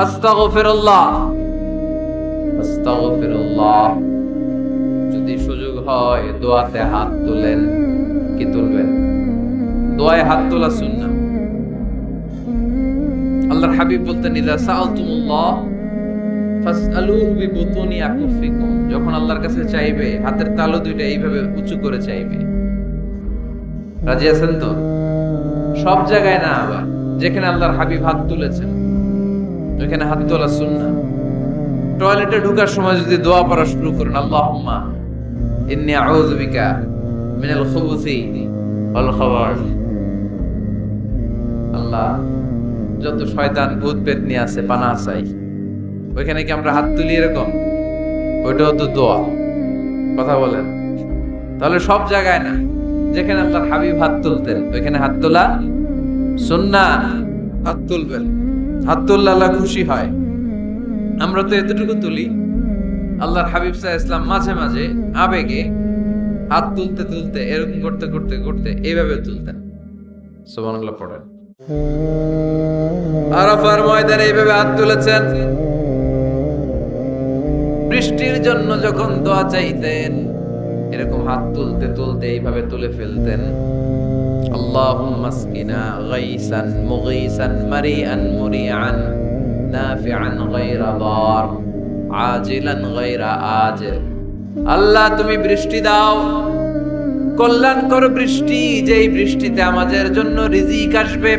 আস্তাগফিরুল্লাহ, আস্তাগফিরুল্লাহ। যদি সুযোগ হয় দোয়াতে হাত তুলেন। কি তুলবেন? দোয়ায় হাত তোলা সুন্নাহ। আল্লাহর হাবিব বলতেন, ইযা সাআলতুমুল্লাহ ফাসআলুহু বিবুতুনি আকুফিকুম। যখন আল্লাহর কাছে চাইবে, হাতের তালু দুইটা এইভাবে উঁচু করে চাইবে। রাজি আছেন তো? সব জায়গায় না, আবার যেখানে আল্লাহর হাবিব হাত তুলেছেন ওইখানে হাত তোলা সুন্নাহ। টয়লেটে ঢোকার সময় যদি দোয়া পড়া শুরু করেন, আল্লাহুম্মা ইন্নী আউযু বিকা মিনাল খুবুসি ওয়াল খাবাস, আল্লাহ যত শয়তান ভূত পেতনি আছে পানা চাই। ওইখানে কি আমরা হাত তুলি এরকম? ওইটাও তো দোয়া। কথা বলেন? তাহলে সব জায়গায় না, যেখানে আল্লাহর হাবিব হাত তুলতেন ওইখানে হাত তোলা সুন্নাহ। হাত তুলবেন, হাত তুললে আল্লাহ খুশি হয়। আমরা তো এতটুকু তুলি। আল্লাহর হাবিব সাল্লাল্লাহু আলাইহি ওয়াসাল্লাম মাঝে মাঝে আবেগে হাত তুলতে তুলতে, এরকম করতে করতে করতে এইভাবে তুলতেন। সুবহানাল্লাহ পড়েন। আরাফার ময়দানে এইভাবে হাত তুলেছেন। বৃষ্টির জন্য যখন দোয়া চাইতেন, এরকম হাত তুলতে তুলতে এইভাবে তুলে ফেলতেন। আল্লাহুম্মা আসকিনা গাইসান মুগীসান মারিআন মুরিআন নাফিআন গায়রা দার আজিলান গায়রা আজিল। আল্লাহ তুমি বৃষ্টি দাও, কল্যাণকর বৃষ্টি, যেই বৃষ্টিতে আমাদের জন্য রিজিক আসবে,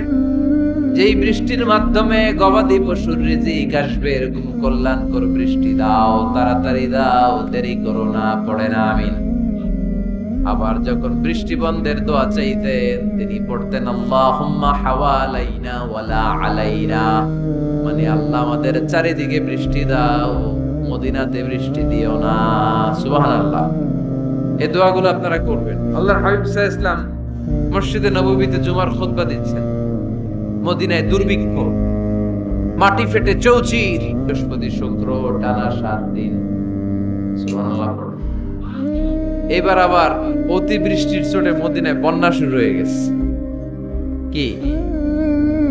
যেই বৃষ্টির মাধ্যমে গবাদি পশুর রিজিক আসবে, এরকম কল্যাণকর বৃষ্টি দাও, তাড়াতাড়ি দাও, দেরি করো না। পড়ে না আমিন। আবার যখন বৃষ্টি বন্ধের দোয়া চাইতেন, তিনি পড়তেন আল্লাহুম্মা হাওয়ালাইনা ওয়ালা আলাইনা, মানে আল্লাহ আমাদের চারিদিকে বৃষ্টি দাও, মদিনাতে বৃষ্টি দিও না। সুবহানাল্লাহ। এই দোয়াগুলো আপনারা করবেন। আল্লাহর হাবিব সাল্লাল্লাহু আলাইহি ওয়াসাল্লাম মসজিদে নববীতে জুমার খুতবা দিচ্ছেন। মদিনায় দুর্ভিক্ষ, মাটি ফেটে চৌচির, বৃহস্পতি শুক্র টানা 7 দিন। সুবহানাল্লাহ। এবার আবার অতিবৃষ্টির চোটে মদিনায় বন্যা শুরু হয়ে গেছে। কি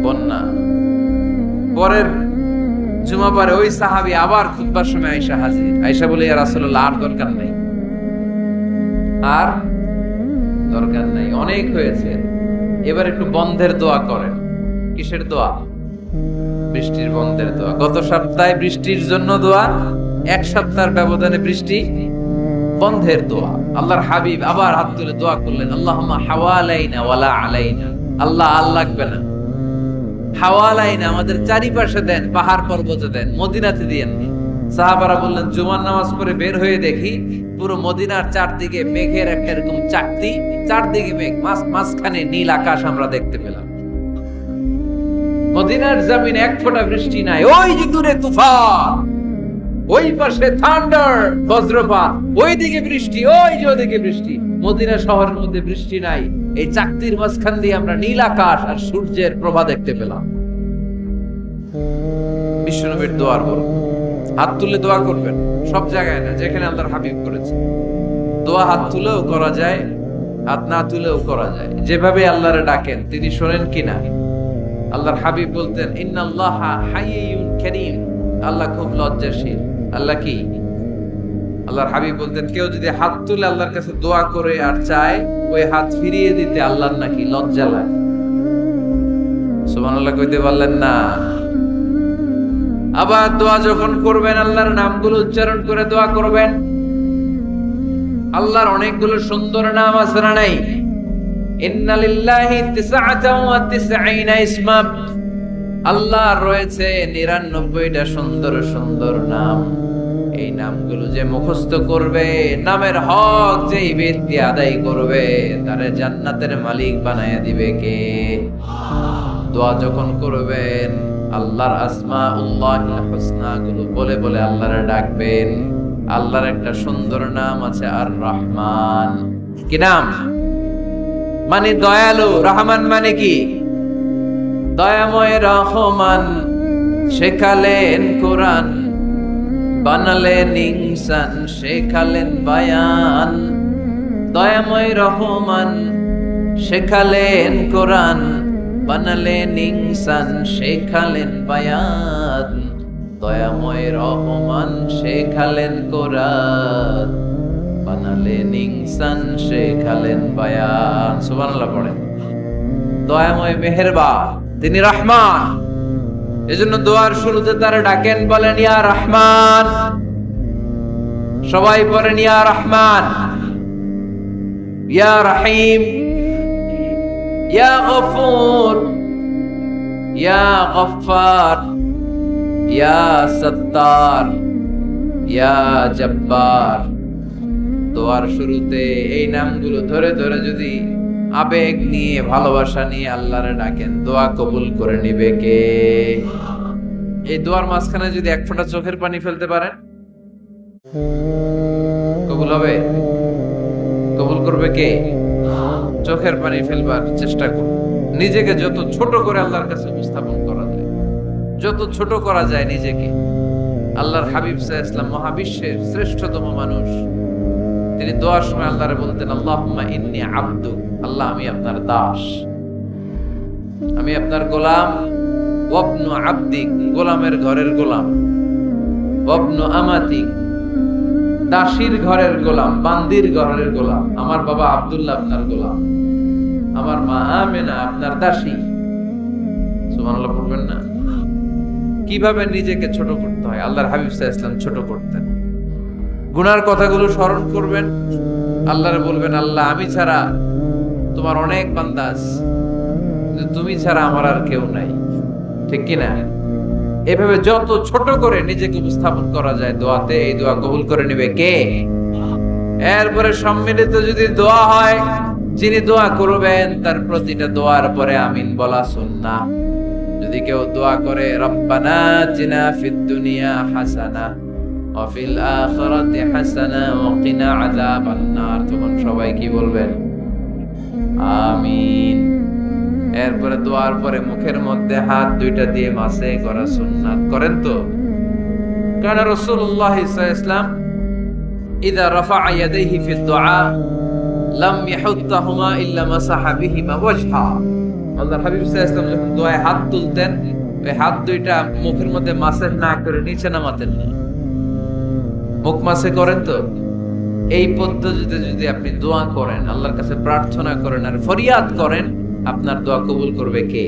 বন্যা? পরের জুমাবারে ওই সাহাবী আবার খুতবার সময় আয়েশা হাজির। আয়েশা বলে, ইয়া রাসূলুল্লাহ, আর দরকার নাই, আর দরকার নাই, অনেক হয়েছে, এবার একটু বন্ধের দোয়া করেন। কিসের দোয়া? বৃষ্টির বন্ধের দোয়া। গত সপ্তাহে বৃষ্টির জন্য দোয়া, 1 সপ্তাহের ব্যবধানে বৃষ্টি বন্ধের দোয়া। আল্লাহর হাবিব আবার হাত তুলে দোয়া করলেন, আল্লাহুম্মা হাওয়ালাইনা ওয়ালা আলাইনা। আল্লাহ লাগবে না, হাওয়ালাইনা আমাদের চারিপাশে দেন, পাহাড় পর্বতে দেন, মদিনাতে দিয়েন। সাহাবারা বললেন, জুমার নামাজ পড়ে বের হয়ে দেখি পুরো মদিনার চারদিকে মেঘের একটা এরকম চাকতি, চারদিকে মেঘ, মাঝখানে নীল আকাশ আমরা দেখতে পেলাম। মদিনার জমিনে 1 ফোঁটা বৃষ্টি নাই। ওই যে দূরে তুফান, ওই পাশে থান্ডার, বজ্রপাত, ওইদিকে বৃষ্টি, ওই যে ওদিকে বৃষ্টি। মদিনা শহরের মধ্যে বৃষ্টি নাই, এই চাকতির মাঝখান দিয়ে আমরা নীল আকাশ আর সূর্যের প্রভা দেখতে পেলাম। বিশ্বনবীর দোয়ার বড়, হাত তুলে দোয়া করবেন, সব জায়গায় না, যেখানে আল্লাহর হাবিব করেছে দোয়া হাত তুলেও করা যায়, হাত না তুলেও করা যায়, যেভাবে আল্লাহরে ডাকেন তিনি শোনেন কিনা। আল্লাহর হাবিব বলতেন ইন্নাল্লাহা হাইয়ুন কারীম, আল্লাহ খুব লজ্জাশীল। আল্লাহ কি? আল্লাহর হাবিব বলতেন কেউ যদি হাত তুলে আল্লাহর কাছে দোয়া করে আর চায় ওই হাত ফিরিয়ে দিতে আল্লাহর নাকি লজ্জা লাগে। সুবহানাল্লাহ কইতে পারলেন না? আবার দোয়া যখন করবেন আল্লাহর নামগুলো উচ্চারণ করে দোয়া করবেন। আল্লাহর অনেকগুলো সুন্দর নাম আছে না নাই? ইন্না লিল্লাহি 99 ইসমা, আল্লাহর রয়েছে 99টা সুন্দর সুন্দর নাম। এই নামগুলো যে মুখস্থ করবে, নামের হক যেই ব্যক্তি আদায় করবে, তারে জান্নাতের মালিক বানায়া দিবে কে? দোয়া যখন করবেন আল্লাহর আসমাউল্লাহিল হুসনা গুলো বলে বলে আল্লাহরে ডাকবেন। আল্লাহর একটা সুন্দর নাম আছে আর রহমান। কি নাম? মানে দয়ালু। রহমান মানে কি? দয়াময়। রহমান শেখালেন কোরআন, বানালেন ইনসান, শেখালেন বায়ান। দয়াময় রহমান শেখালেন কোরআন, বানালেন ইনসান, শেখালেন বায়ান। দয়াময় রহমান শেখালেন কোরআন, বানালেন ইনসান, শেখালেন বায়ান। সুবহানাল্লাহ পড়েন। দয়াময় মেহেরবান, তিনি রহমান। এজন্য দোয়ার শুরুতে তারা ডাকেন, বলেন ইয়া রহমান। সবাই পড়েন ইয়া রহমান, ইয়া রহিম, ইয়া গফুর, ইয়া গফফার, ইয়া সত্তার, ইয়া জব্বার। দোয়ার শুরুতে এই নামগুলো ধরে ধরে যদি আবেগ নিয়ে ভালোবাসা নিয়ে আল্লাহরে ডাকেন, দোয়া কবুল করে নিবে কে? এই দোয়ার মাঝখানে যদি এক ফোঁটা চোখের পানি ফেলতে পারেন কবুল হবে? কবুল করবে কে? চোখের পানি ফেলবার চেষ্টা করুন। নিজেকে যত ছোট করে আল্লাহর কাছে উপস্থাপন করা যায়, যত ছোট করা যায় নিজেকে। আল্লাহর হাবিব সাল্লাল্লাহু আলাইহি ওয়াসাল্লাম মহাবিশ্বের শ্রেষ্ঠতম মানুষ, তিনি দোয়ার সময় আল্লাহরে বলতেন আল্লাহুম্মা ইন্নী আবদুক, আল্লাহ আমি আপনার দাস, আমি আপনার গোলাম। ওয়াবনু আবদিক, গোলামের ঘরের গোলাম। ওয়াবনু আমাতিক, দাসীর ঘরের গোলাম, বান্দির ঘরের গোলাম। আমার বাবা আব্দুল্লাহ আপনার গোলাম, আমার মা আমেনা আপনার দাসী। সুবহানাল্লাহ পড়বেন না? কিভাবে নিজেকে ছোট করতে হয় আল্লাহর হাবিব সাল্লাল্লাহু আলাইহি ওয়াসাল্লাম ছোট করতেন। গুনার কথাগুলো স্মরণ করবেন, আল্লাহরে বলবেন আল্লাহ আমি ছাড়া তোমার অনেক বান্দা আছে, কিন্তু তুমি ছাড়া আমার আর কেউ নাই। ঠিক কি না? এভাবে যত ছোট করে নিজেকে উপস্থাপন করা যায় দোয়াতে, এই দোয়া কবুল করে নেবে কে? এরপরে সম্মিলিত যদি দোয়া হয়, যিনি দোয়া করবেন তার প্রতিটা দোয়ার পরে আমিন বলা সুন্নাহ। যদি কেউ দোয়া করে রব্বানা আতিনা ফিদ দুনিয়া হাসানা ওয়া ফিল আখিরাতি হাসানা ওয়া কিনা আযাবান নার, তখন সবাই কি বলবেন? আমিন। এরপরে দোয়ার পরে মুখের মধ্যে হাত দুইটা দিয়ে মাসে করা সুন্নাত। করেন তো? কারণ রাসূলুল্লাহ সাল্লাল্লাহু আলাইহি ওয়াসাল্লাম ইযা রাফা'a ইয়াদাইহি ফিদ দুআ লাম ইয়াহুত্তাহুমা ইল্লা মাসাহা বিহিমা ওয়াজহা। আল্লাহর হাবিব সাল্লাল্লাহু আলাইহি ওয়াসাল্লাম যখন দোয়ায় হাত তুলতেন, ওই হাত দুইটা মুখের মধ্যে মাসে না করে নিচে নামাতেন না। মুখ মাসে করেন তো? এই পদ্ধতিতে যদি আপনি দোয়া করেন, আল্লাহর কাছে প্রার্থনা করেন আর ফরিয়াদ করেন, আপনার দোয়া কবুল করবে কে?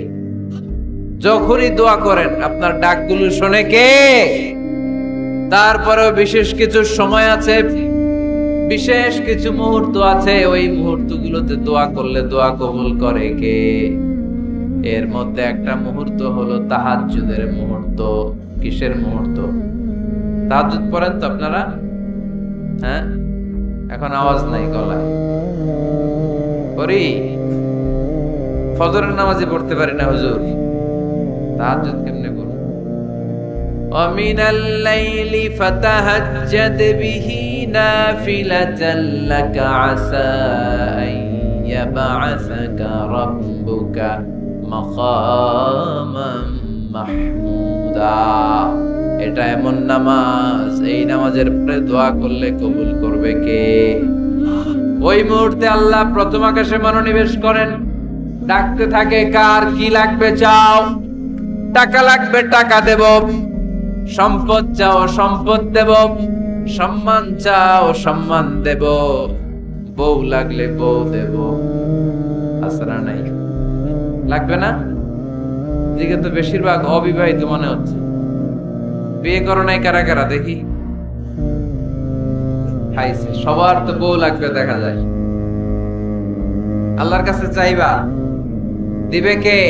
যখনই দোয়া করেন আপনার ডাকগুলো শোনে কে? তারপরেও বিশেষ কিছু সময় আছে, বিশেষ কিছু মুহূর্ত আছে, ওই মুহূর্তগুলোতে দোয়া করলে দোয়া কবুল করে কে? এর মধ্যে একটা মুহূর্ত হলো তাহাজ্জুদের মুহূর্ত। কিসের মুহূর্ত? তাহাজ্জুদ পড়েন তো আপনারা? হ্যাঁ, এখন আওয়াজ নাই গলায়। পড়ি? ফজরের নামাজে পড়তে পারি না হুজুর, তাহাজ্জুদ কেমনে করব? ومن الليل فتهجد به نافلة لك عسى أن يبعثك ربك مقاما محمودا। এটা এমন নামাজ, এই নামাজের পরে দোয়া করলে কবুল করবে কে? ওই মুহূর্তে আল্লাহ প্রথম আকাশে মনোনিবেশ করেন, ডাকতে থাকে, কার কি লাগবে চাও? টাকা লাগবে টাকা দেব, সম্পদ চাও সম্পদ দেব, সম্মান চাও সম্মান দেব, বউ লাগলে বউ দেব। আসরা নাই লাগবে না? দিকে তো বেশিরভাগ অবিবাহিত মনে হচ্ছে। বিয়ে করো নাই কারা কারা দেখি? খাইছে। সবার তো বউ লাগবে দেখা যায়। আল্লাহর কাছে চাইবা, দিবে কে?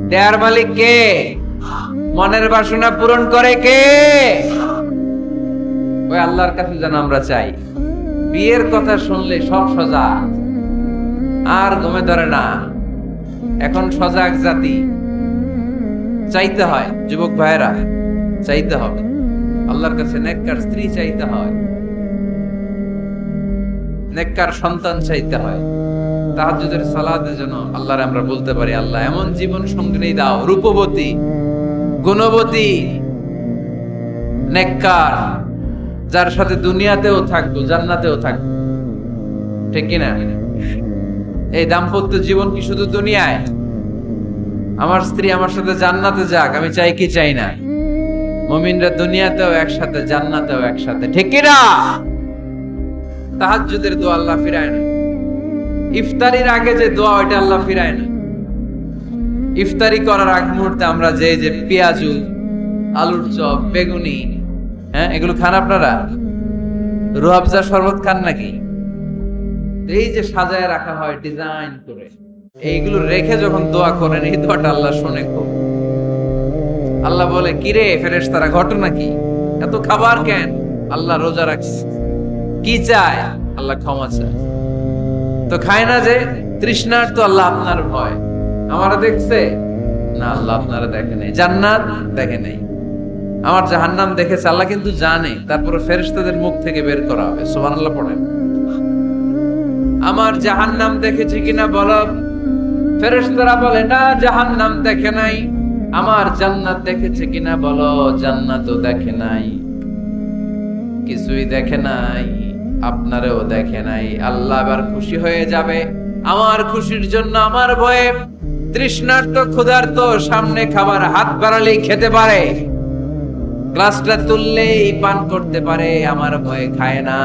দেয়ার মালিক কে? মনের বাসনা পূরণ করে কে? ওই আল্লাহর কাছে যেন আমরা চাই। বিয়ের কথা শুনলে সব সজাগ, আর ঘুমে ধরে না। এখন সজাগ জাতি, চাইতে হয়। যুবক ভাইরা চাইতে হবে আল্লাহর কাছে, নেককার স্ত্রী চাইতে হয়, নেককার সন্তান চাইতে হয়। তাহাজ্জুদের সালাতের জন্য আল্লাহরে আমরা বলতে পারি, আল্লাহ এমন জীবন সঙ্গিনী দাও, রূপবতী, গুণবতী, নেককার, যার সাথে দুনিয়াতেও থাকবো জান্নাতেও থাকবো। ঠিক কিনা? এই দাম্পত্য জীবন কি শুধু দুনিয়ায়? আমার স্ত্রী আমার সাথে জান্নাতে যাক, আমি চাই কি চাই না? মুমিনরা দুনিয়াতেও একসাথে, জান্নাতেও একসাথে। ঠিক কিনা? তাহাজ্জুদের দোয়া আল্লাহ ফিরায় না। ইফতারির আগে যে দোয়া, ওইটা আল্লাহ ফিরায় না। ইফতারি করার আগ মুহূর্তে আমরা যে পেঁয়াজু, আলুর চপ, বেগুনি, এগুলো খান আপনারা? রুহাবজা শরবত খান নাকি? এই যে সাজায় রাখা হয় ডিজাইন করে, এইগুলো রেখে যখন দোয়া করেন, এই দোয়াটা আল্লাহ শুনে খুব। আল্লাহ বলে, কিরে ফেরেশতারা, ঘটনা কি? এত খাবার কেন? আল্লাহ রোজা রাখছে। কি চায়? আল্লাহ ক্ষমা চায়। তো খায় না যে তৃষ্ণার, তো আল্লাহ আপনার ভয়। আমারা দেখছে না, আল্লাহ আপনারা দেখে নাই। জান্নাত দেখে নাই, আমার জাহান্নাম দেখেছে আল্লাহ কিন্তু জানে। তারপরে ফেরেশতাদের মুখ থেকে বের করা হবে। সুবহানাল্লাহ পড়েন। আমার জাহান্নাম দেখেছি কিনা বলো? ফেরেশতারা বলে না, জাহান্নাম দেখে নাই। আমার জান্নাত দেখেছে কিনা বলো? জান্নাতও দেখে নাই, কিছুই দেখে নাই, আপনারেও দেখে নাই। আল্লাহ এবার খুশি হয়ে যাবে। আমার খুশির জন্য, আমার ভয়ে তৃষ্ণার্ত ক্ষুধার্ত সামনে খাবার হাত বাড়ালেই খেতে পারে, গ্লাসটা তুললেই পান করতে পারে, আমার ভয়ে খায় না।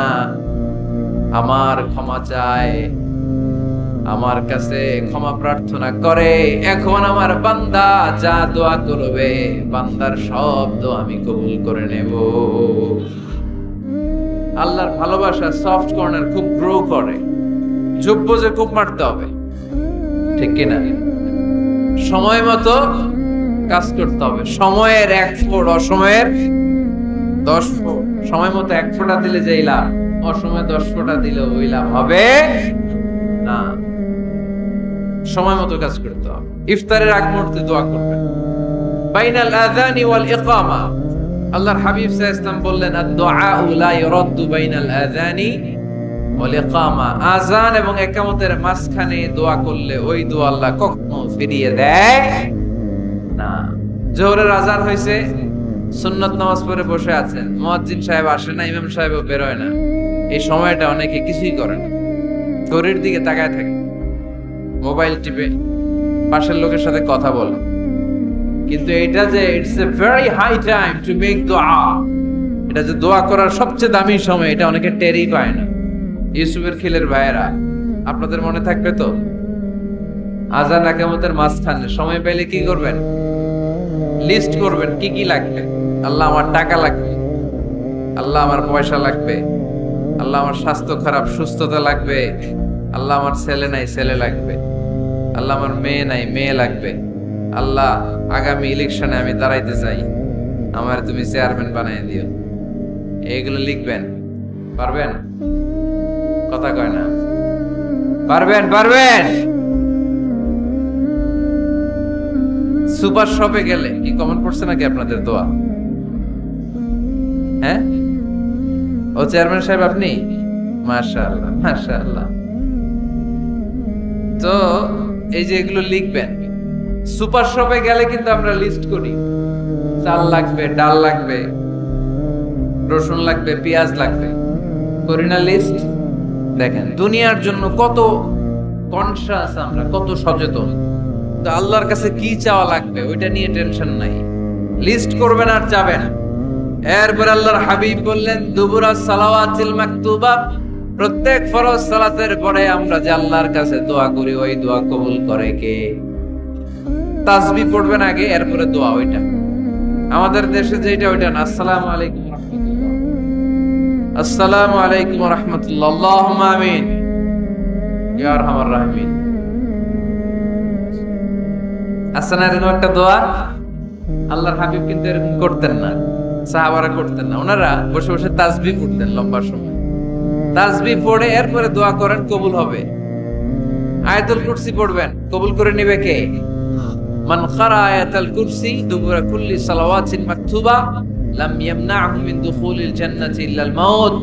আমার ক্ষমা চায়, আমার কাছে ক্ষমা প্রার্থনা করে। এখন আমার বান্দা যা দোয়া করবে, বান্দার সব দোয়া আমি কবুল করে নেব। আল্লাহর ভালোবাসা সফট কর্নার খুব গ্রো করে, যোগ্য যে খুব মারতে হবে। ঠিক কিনা? সময় মতো কাজ করতে হবে। সময়ের 1 ফোঁট, অসময়ের 10 ফোঁট। সময় মতো 1 ফোঁটা দিলে যেই লাভ, অসময়ে 10 ফোঁটা দিলে ওই লাভ হবে না। সময় মতো কাজ করতে হবে। ইফতারের আগ মুহূর্তে দোয়া করবেন। বাইনাল আযানি ওয়াল ইকামা, আল্লাহর হাবিব সাল্লাল্লাহু আলাইহি ওয়াসাল্লাম বললেন, আদ-দুআউ লা ইউরাদ্দু বাইনাল আযানি ওয়াল ইকামা। আযান এবং ইকামতের মাঝখানে দোয়া করলে ওই দোয়া আল্লাহ কখনো ফিরিয়ে দেয় না। জোহরের আযান হইছে, সুন্নাত নামাজ পড়ে বসে আছেন, মুয়াজ্জিন সাহেব আসে না, ইমাম সাহেবও বের হয় না। এই সময়টা অনেকে কিছুই করে না, ঘড়ির দিকে তাকায় থাকে, মোবাইল টিপে, পাশের লোকের সাথে কথা বলে। কিন্তু এটা যে it's a very high time to make দোয়া, এটা যে দোয়া করার সবচেয়ে দামি সময়, এটা অনেকে টেরই পায় না। ইউসুফের খিলের ভাইয়েরা, আপনাদের মনে থাকবে তো, আযান ইকামতের মাঝখানে সময় পেলে কি করবেন? লিস্ট করবেন কি কি লাগবে। আল্লাহ আমার টাকা লাগবে, আল্লাহ আমার পয়সা লাগবে, আল্লাহ আমার স্বাস্থ্য খারাপ, সুস্থতা লাগবে, আল্লাহ আমার ছেলে নাই, ছেলে লাগবে, আল্লাহ আমার মেয়ে নাই, মেয়ে লাগবে, আল্লাহ আগামী ইলেকশনে আমি দাঁড়াইতে চাই, আমার তুমি চেয়ারম্যান বানিয়ে দিও। এইগুলো লিখবেন। পারবেন? কথা কয় না। পারবেন? পারবেন? সুপার শপে গেলে কি কমন পড়ছে নাকি আপনাদের দোয়া? হ্যাঁ, ও চেয়ারম্যান সাহেব আপনি? মাশাআল্লাহ মাশাআল্লাহ। তো এই যে এগুলো লিখবেন, সুপার শপে গেলে কিন্তু আমরা লিস্ট করি, চাল লাগবে, ডাল লাগবে, রসুন লাগবে, পেঁয়াজ লাগবে, করি না লিস্ট? দেখেন দুনিয়ার জন্য কত কনসাস আমরা, কত সচেতন। তো আল্লাহর কাছে কি চাওয়া লাগবে ওইটা নিয়ে টেনশন নাই, লিস্ট করবেন আর যাবেন। এরপর আল্লাহর হাবিব বললেন দুবুরা সালাওয়াতিল মাকতুবা, প্রত্যেক ফরজ সালাতের পরে আমরা যে আল্লাহর কাছে দোয়া করি ওই দোয়া কবুল করে কে? তাসবিহ পড়বেন আগে, এরপরে দোয়া। ওইটা আমাদের দেশে যেটা ওইটা না, আসসালামু আলাইকুম রাহমাতুল্লাহ, আসসালামু আলাইকুম রাহমাতুল্লাহ, আল্লাহুম্মা আমিন ইয়া আরহামার রাহিমিন। আসসানা এরকম একটা দোয়া আল্লাহর হাবিব কিন্তু এরকম করতেন না, সাহাবারা করতেন না। ওনারা বসে বসে তাসবিহ পড়তেন লম্বা সময়, তাসবিহ পড়ে এরপরে দোয়া করেন, কবুল হবে। আয়াতুল কুরসি পড়বেন, কবুল করে নেবে কে? মান ক্বারা আয়াতুল কুরসি দুবুরা কুল্লি সালাওয়াতিন মাকতুবা লাম ইয়ামনাহু মিন দুখুলিল জান্নাতি ইল্লাল মাউত।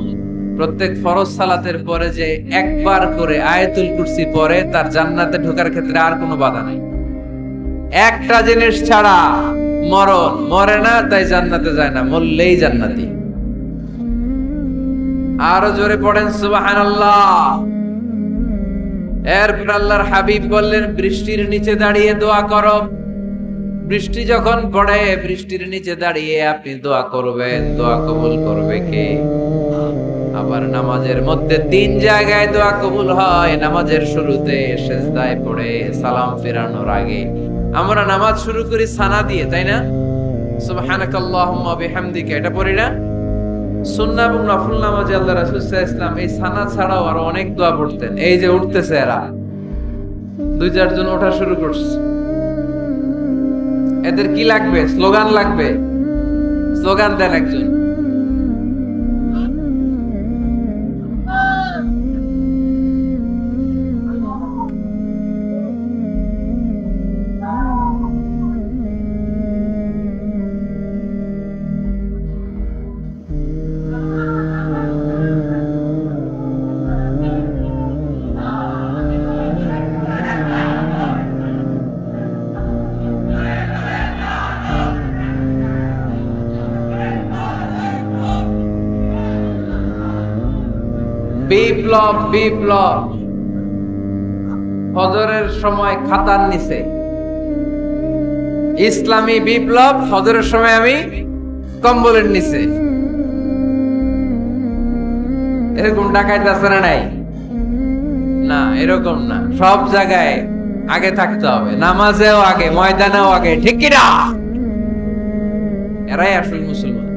প্রত্যেক ফরজ সালাতের পরে যে একবার করে আয়াতুল কুরসি পড়ে তার জান্নাতে ঢোকার ক্ষেত্রে আর কোনো বাধা নাই। একটা জিনিস ছাড়া, মরণ, মরে না তাই জান্নাতে যায় না, মরলেই জান্নাতি। আরো জোরে পড়েন সুবহানাল্লাহ। এরপর আল্লাহর হাবিব বললেন বৃষ্টির নিচে দাঁড়িয়ে দোয়া করো। বৃষ্টি যখন পড়ে বৃষ্টির নিচে দাঁড়িয়ে আপনি দোয়া করবেন, দোয়া কবুল করবে কে? আবার নামাজের মধ্যে 3 জায়গায় দোয়া কবুল হয়, নামাজের শুরুতে, সিজদায় পড়ে, সালাম ফেরানোর আগে। আমরা নামাজ শুরু করি সানা দিয়ে, তাই না? সুবহানাকাল্লাহুম্মা বিহামদিকা, এটা পড়ি না? সুন্নাহ এবং নফল নামাজে আল্লাহ রাসূল সাল্লাল্লাহু আলাইহি ওয়াসাল্লাম এই সানা ছাড়াও আরো অনেক দোয়া পড়তেন। এই যে উঠতেছে এরা 2-4 জন ওঠা শুরু করছে, এদের কি লাগবে? স্লোগান লাগবে, স্লোগান দেন একজন। বিপ্লব, বিপ্লব। ফজরের সময় খাতার নিচে ইসলামী বিপ্লব, ফজরের সময় আমি কম্বলের নিচে। এরকম ডাকাইতে আছে না? নাই না, এরকম না। সব জায়গায় আগে থাকতে হবে, নামাজেও আগে, ময়দানেও আগে, ঠিক কিনা? এরাই আসল মুসলমান।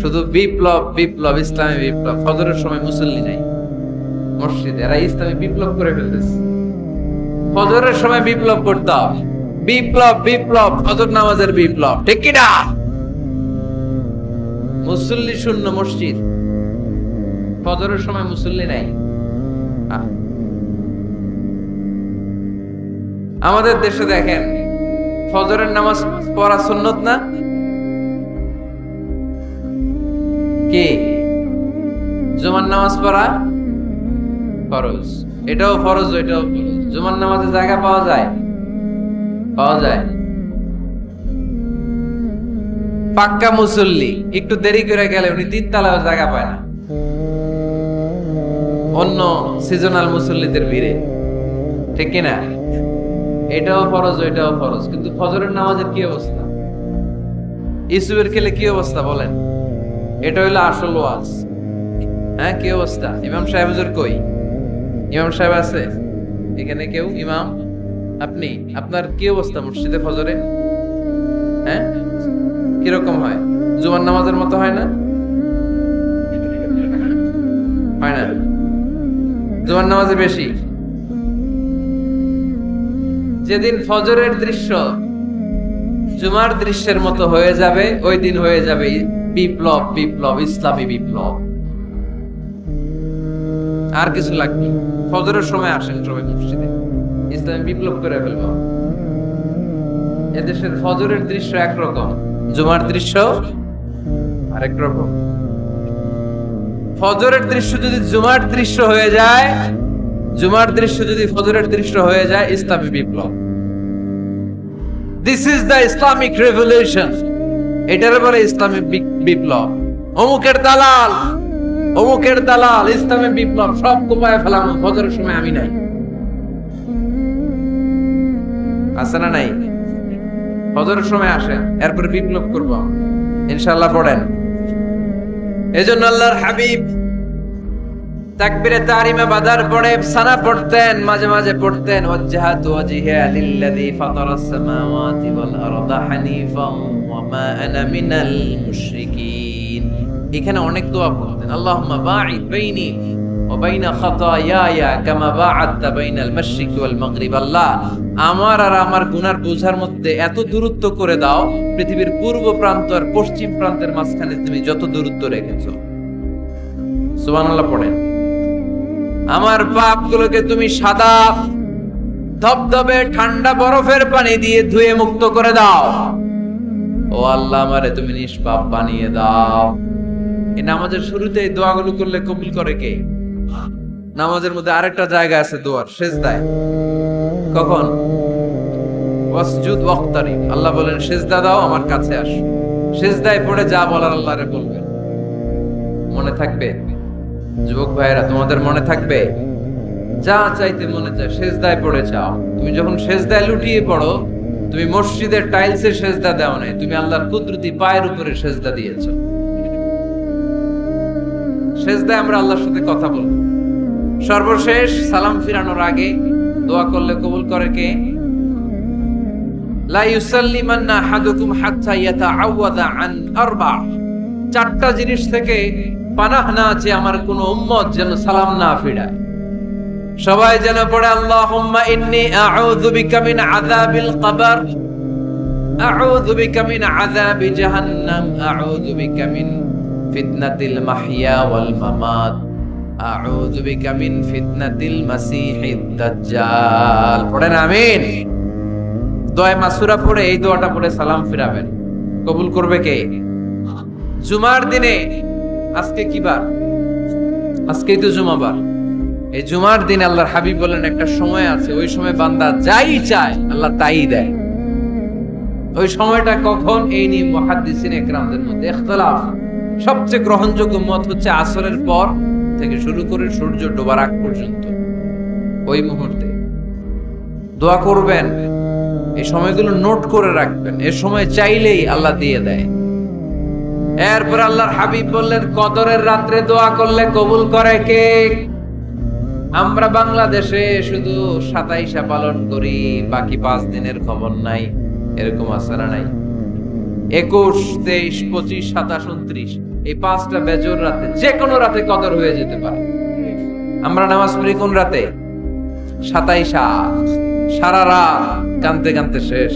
শুধু বিপ্লব, বিপ্লব, ইসলামী বিপ্লব। ফজরের সময় মুসল্লি নাই মসজিদে, এরা ইসলামী বিপ্লব করে ফেলতেছে। ফজরের সময় বিপ্লব করতে হবে, বিপ্লব, বিপ্লব, ফজর নামাজের বিপ্লব, ঠিক কিনা? মুসল্লি শূন্য মসজিদ, ফজরের সময় মুসল্লি নাই। আমাদের দেশে দেখেন ফজরের নামাজ পড়া সুন্নত না? কি? জুমার নামাজ পড়া ফরজ। এটাও ফরজ, ওইটাও ফরজ। জুমার নামাজে জায়গা পাওয়া যায়? পাওয়া যায়। পাক্কা মুসল্লি একটু দেরি করে গেলে উনি 3 তলায় জায়গা পায় না, অন্য সিজনাল মুসল্লিদের ভিড়ে, ঠিক কিনা? এটাও ফরজ, ওইটাও ফরজ। কিন্তু ফজরের নামাজের কি অবস্থা? ইসুবের খেলে কি অবস্থা বলেন? এটা হইলো আসল ওয়াজ। হ্যাঁ, কি অবস্থা? ইমাম সাহেব হুজুর কই? ইমাম সাহেব আছে এখানে? কেউ? ইমাম আপনি, আপনার কি অবস্থা মসজিদে ফজরে? হ্যাঁ, কিরকম হয়? জুমার নামাজের মতো হয় না? হয় না? জুমার নামাজে বেশি। যেদিন ফজরের দৃশ্য জুমার দৃশ্যের মতো হয়ে যাবে, ওই দিন হয়ে যাবে বিপ্লব, বিপ্লব, ইসলামী বিপ্লব। আর কিছু লাগবে? ফজরের সময় আসেন সবাই মসজিদে, ইসলামী বিপ্লব করে ফেলবো। এদেশের ফজরের দৃশ্য একরকম, জুমার দৃশ্য আরেক রকম। ফজরের দৃশ্য যদি জুমার দৃশ্য হয়ে যায়, জুমার দৃশ্য যদি ফজরের দৃশ্য হয়ে যায়, ইসলামী বিপ্লব। This is the Islamic revolution. এটার বলে ইসলামী বিপ্লব। অমুকের দালাল, অমুকের দালাল, ইসলামী বিপ্লব সব কোপায় ফেলানো, ফজরের সময় আমি নাই। আছে না নাই? ফজরের সময় আসে, এরপর বিপ্লব করবো ইনশাআল্লাহ। পড়েন। এজন্য আল্লাহর হাবিব তাকবীরে তাহরিমে বাদার পড়ে সানা পড়তেন, মাঝে মাঝে পড়তেন ওয়াজহাতু ওয়াজহিয়া লিল্লাযী ফাতারাস সামাওয়াতি ওয়াল আরদা হানিফান ওয়া মা আনা মিনাল মুশরিকিন। এখানে অনেক দোয়া পড়তেন। আল্লাহুম্মা বাঈদ বাইনি ওয়া বাইনা খাতায়ায়া কামা বা'আদতা বাইনাল মাশরিকি ওয়াল মাগরিব। আল্লাহ, আমার আর আমার গুনার বোঝার মধ্যে এত দূরত্ব করে দাও, পৃথিবীর পূর্ব প্রান্ত আর পশ্চিম প্রান্তের মাঝখানে তুমি যত দূরত্ব রেখেছো। সুবহানাল্লাহ পড়েন। আমার পাপগুলোকে তুমি সাদা ধবধবে ঠান্ডা বরফের পানি দিয়ে ধুয়ে মুক্ত করে দাও। ও আল্লাহ, আমারে তুমি নিষ্পাপ বানিয়ে দাও। এই নামাজের শুরুতে এই দোয়াগুলো করলে কবুল করে কে? নামাজের মধ্যে আরেকটা জায়গা আছে দোয়ার, সিজদায়। কখন? ওয়াসজুদ ওয়াক্তারিব। আল্লাহ বলেন সিজদা দাও, আমার কাছে আসো। সিজদায় পড়ে যা বলার আল্লাহরে বলবেন। মনে থাকবে? যুবক ভাইয়েরা, তোমাদের মনে থাকবে? যা চাইতে মনে চায় সিজদায় পড়ে চাও। তুমি যখন সিজদায় লুটিয়ে পড়ো, তুমি মসজিদের টাইলসে সিজদা দাও নাই, তুমি আল্লাহর কুদরতি পায়ের উপরে সিজদা দিয়েছো। সিজদায় আমরা আল্লাহর সাথে কথা বলবো। সর্বশেষ সালাম ফিরানোর আগে দোয়া করলে কবুল করে কে? লা ইউসাল্লিমান্না আহাদুকুম হাত্তা ইয়াতাআওয়াযা আন আরবা। চারটা জিনিস থেকে পানাহ না আছে আমার কোন উম্মত যেন সালাম না ফিরায়। সবাই যেন পড়ে আল্লাহুম্মা ইন্নী আউযু বিকা মিন আযাবিল কবর, আউযু বিকা মিন আযাবি জাহান্নাম, আউযু বিকা মিন ফিতনাতিল মাহইয়া ওয়াল মামাত, আউযু বিকা মিন ফিতনাতিল মাসিহিদ দাজ্জাল। পড়েন আমিন। দোয়া মাসুরা পড়ে এই দোয়াটা পড়ে সালাম ফিরাবেন। কবুল করবে কে? জুমার দিনে, আজকে কি বার? আজকেই তো জুমাবার। এই জুমার দিন আল্লাহর হাবিব বলেন একটা সময় আছে, ওই সময় বান্দা যাই চায় আল্লাহ তাই দেয়। ওই সময়টা কখন? এই নিয়ে মুহাদ্দিসিন ইকরামদের মধ্যে ইখতিলাফ। সবচেয়ে গ্রহণযোগ্য মত হচ্ছে আসরের পর থেকে শুরু করে সূর্য ডোবার আগ পর্যন্ত। ওই মুহূর্তে দোয়া করবেন, এই সময়গুলো নোট করে রাখবেন। এই সময় চাইলেই আল্লাহ দিয়ে দেয়। এরপর আল্লাহর হাবিব বললেন কদরের রাত্রে দোয়া করলে কবুল করে কে? আমরা বাংলাদেশে শুধু 27 পালন করি, বাকি 5 দিনের খবর নাই। এরকম আছে না নাই? 21, 23, 25, 27, 29 এই 5টা বেজর রাতে, যে কোনো রাতে কদর হয়ে যেতে পারে। আমরা নামাজ পড়ি কোন রাতে? 27। সারা রাত কানতে কানতে শেষ।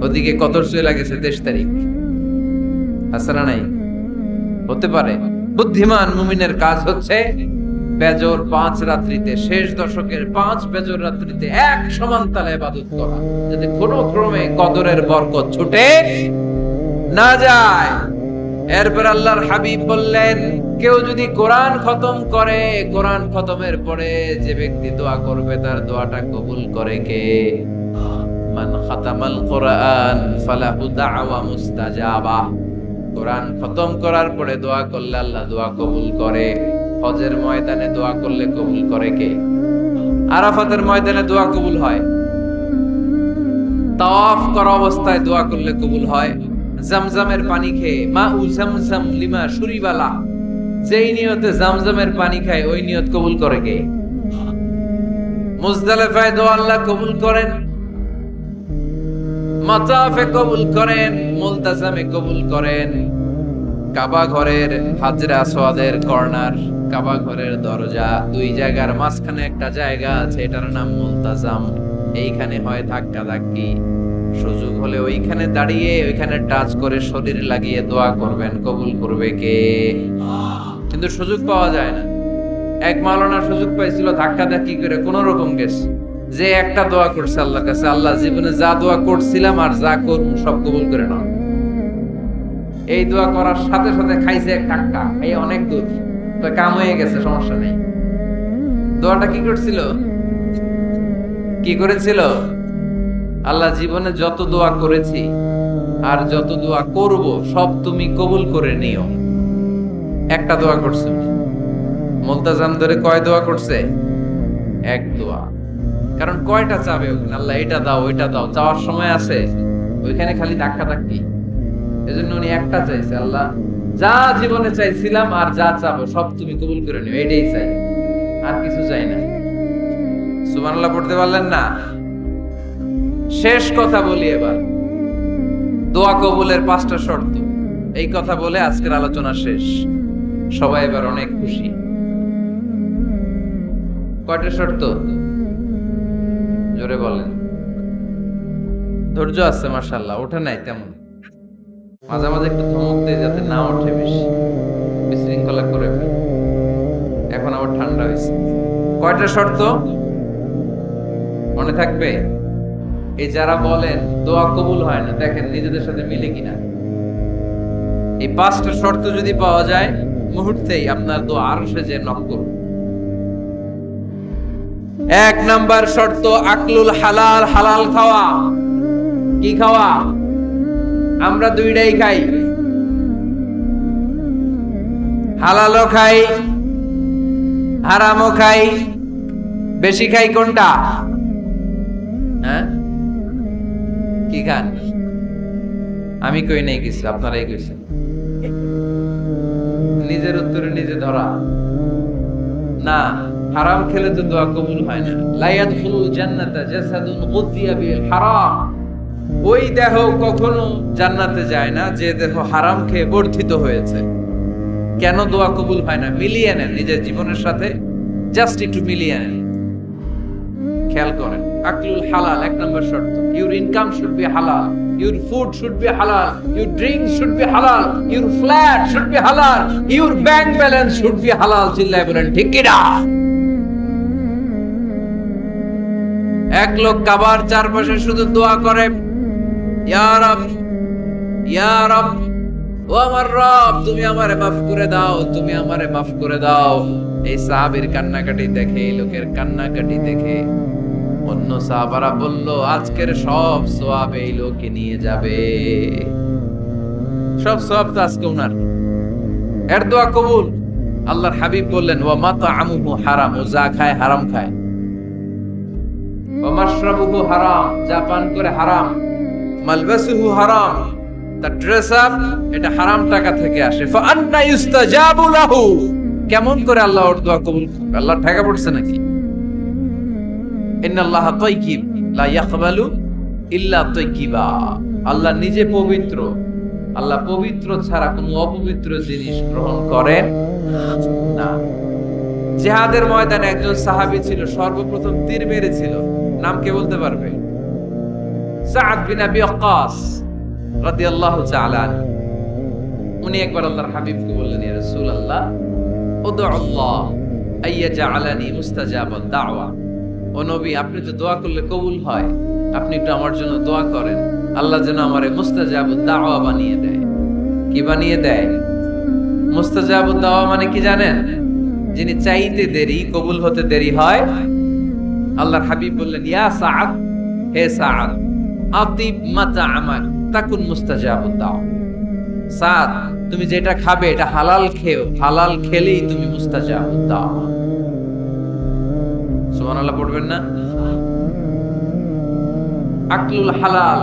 ওদিকে কদর চলে গেছে 23 তারিখ। আছে না নাই? হতে পারে। বুদ্ধিমান মুমিনের কাজ হচ্ছে বেজর 5 রাত্রিতে, শেষ দশকের 5 বেজর রাত্রিতে এক সমান তালে ইবাদত করা, যাতে কোনো ক্রমে কদরের বরকত ছুটে না যায়। এরপর আল্লাহর হাবিব বললেন কেউ যদি কোরআন খতম করে, কোরআন খতমের পরে যে ব্যক্তি দোয়া করবে তার দোয়াটা কবুল করে কে? মান খাতামাল কোরআন ফালাহু দাওয়া মুস্তাজাবা। কোরআন খতম করার পরে দোয়া করলে আল্লাহ দোয়া কবুল করে। হজের ময়দানে দোয়া করলে কবুল করে কে? আরাফাতের ময়দানে দোয়া কবুল হয়। তাওয়াফ করা অবস্থায় দোয়া করলে কবুল হয়। জামজামের পানি খেয়ে, মা উ জামজাম লিমা শুরিবালা, যেই নিয়তে জামজামের পানি খায় ওই নিয়ত কবুল করে কে? মুজদালিফায় দোয়া আল্লাহ কবুল করেন, মাতাফে কবুল করেন, মুলতাজামে কবুল করেন। কাবা ঘরের হাজরে আসওয়াদের কর্নার, কাবা ঘরের দরজা, দুই জায়গার মাঝখানে একটা জায়গা আছে, এটার নাম মুলতাজাম। এইখানে হয় ধাক্কা ধাক্কি। সুযোগ হলে ওইখানে দাঁড়িয়ে ওইখানে টাচ করে শরীর লাগিয়ে দোয়া করবেন, কবুল করবে কে? কিন্তু সুযোগ পাওয়া যায় না। এক মাওলানা সুযোগ পাইছিল, ধাক্কা ধাক্কি করে কোন রকম গেছে, যে একটা দোয়া করছে আল্লাহর কাছে, আল্লাহ জীবনে যা দোয়া করছিলাম আর যা করব সব কবুল করে নাও। এই দোয়া করার সাথে সাথে খাইছে এক ধাক্কা, এই অনেক দূর। তো কাম হয়ে গেছে, সমস্যা নেই। দোয়াটা কি করছিল? কি করেছিল? আল্লাহ, জীবনে যত দোয়া করেছি আর যত দোয়া করব সব তুমি কবুল করে নিও। একটা দোয়া করছে। মুলতাজাম ধরে কয় দোয়া করছে? এক দোয়া। কারণ কয়টা চাবে ওখানে? আল্লাহ এটা দাও ওইটা দাও, চাওয়ার সময় আছে ওইখানে খালি ধাক্কা ধাক্কি। এজন্য উনি একটা চাইছে, আল্লাহ যা জীবনে চাইছিলাম আর যা চাবো সব তুমি কবুল করে নিও, এটাই চাই, আর কিছু চাই না। সুবহানাল্লাহ পড়তে পারলেন না? শেষ কথা বলি এবার, দোয়া কবুলের 5টা শর্ত। এই কথা বলে আজকের আলোচনা শেষ। সবাই এবার অনেক খুশি। কয়টা শর্ত? জোরে বলেন। ধৈর্য আছে মাশাআল্লাহ, ওঠে নাই তেমন, মাঝে মাঝে একটু ধমক দেয় যাতে না ওঠে, বেশি বিশৃঙ্খলা করে ফেলে। এখন আবার ঠান্ডা হয়েছে। কয়টা শর্ত মনে থাকবে? এই যারা বলেন দোয়া কবুল হয় না, দেখেন নিজেদের সাথে মিলে কিনা। এই 5টা শর্ত যদি পাওয়া যায়, মুহূর্তেই আপনার দোয়া আরশে যে নক করবে। 1 নাম্বার শর্ত আকলুল হালাল, হালাল খাওয়া। কি খাওয়া? আমরা দুইটাই খাই, হালালও খাই হারামও খাই। বেশি খাই কোনটা? হ্যাঁ, কি খান? আমি কই নাই কিছু, আপনারাই কইছেন। নিজের উত্তরে নিজে ধরা না। হারাম খেলে তো দোয়া কবুল হয় না। লা ইয়াদখুলুল জান্নাতা জাসাদুন গুযিয়া বিল হারাম। ওই দেহ কখনো জান্নাতে যায় না যে দেহ হারাম খেয়ে বর্ধিত হয়েছে। কেন দোয়া কবুল হয় না? মিলিয়ে নেন নিজের জীবনের সাথে, জাস্ট একটু মিলিয়ে নেন, খেয়াল করেন। আকলুল হালাল 1 নম্বর শর্ত। ইউর ইনকাম শুড বি হালাল, ইউর ফুড শুড বি হালাল, ইউর ড্রিঙ্ক শুড বি হালাল, ইউর ফ্ল্যাট শুড বি হালাল, your bank balance should be হালাল। চিল্লায় বলেন ঠিক কি না? এক লোক কাবার চারপাশে শুধু দোয়া করে, ইয়া রব, ইয়া রব, ও আমার রব, তুমি আমারে মাফ করে দাও, তুমি আমারে মাফ করে দাও। এই সাহাবীর কান্নাকাটি দেখে, এই লোকের কান্নাকাটি দেখে অন্য সাহাবারা বলল, আজকের সব সওয়াব এই লোকে নিয়ে যাবে। সব সওয়াব তো আজকে উনার। এর দোয়া কবুল। আল্লাহর হাবিব বললেন, ওয়া মাতআমুহু হারাম, ও যা খায় হারাম খায়। ওয়া মাশরাবুহু হারাম, যা পান করে হারাম। মালবাসুহু হারাম, তার ড্রেস আপ এটা হারাম টাকা থেকে আসে। ফাআন্না ইউস্তাজাবু লাহু, কেমন করে আল্লাহ ওর দোয়া কবুল করবে? আল্লাহ ঠেকা পড়ছে নাকি? ইন্নাল্লাহা তাইয়্যিব লা ইয়াকবালু ইল্লা তাইয়্যিবা। আল্লাহ নিজে পবিত্র, আল্লাহ পবিত্র ছাড়া কোনো অপবিত্র জিনিস গ্রহণ করেন না। জিহাদের ময়দানে একজন সাহাবী ছিল, সর্বপ্রথম তীর মেরেছিল। নাম কে বলতে পারবে? সাআদ বিন আবি ওয়াক্কাস রাদিয়াল্লাহু তাআলা আনহু। উনি একবার আল্লাহর হাবিবকে বললেন, ইয়া রাসূলুল্লাহ, উদউ আল্লাহ আইয়াজআলানি মুস্তাজাবাদ দাওয়া। ও নবী, আপনি তো দোয়া করলে কবুল হয়, আপনি একটু আমার জন্য দোয়া করেন, আল্লাহ যেন আমারে মুস্তাজাবুদ দাওয়া বানিয়ে দেয়। কি বানিয়ে দেয়? মুস্তাজাবুদ দাওয়া মানে কি জানেন? যিনি চাইতে দেরি, কবুল হতে দেরি হয়। আল্লাহর হাবিব বললেন, ইয়া সাআদ, হে সাআদ, আতিব মাতআমাক তাকুন মুস্তাজাবুদ দাওয়া। সাআদ, তুমি যেটা খাবে এটা হালাল খেও, হালাল খেলেই তুমি মুস্তাজাবুদ দাওয়া। সুবহানাল্লাহ পড়বেন না? আকলুল হালাল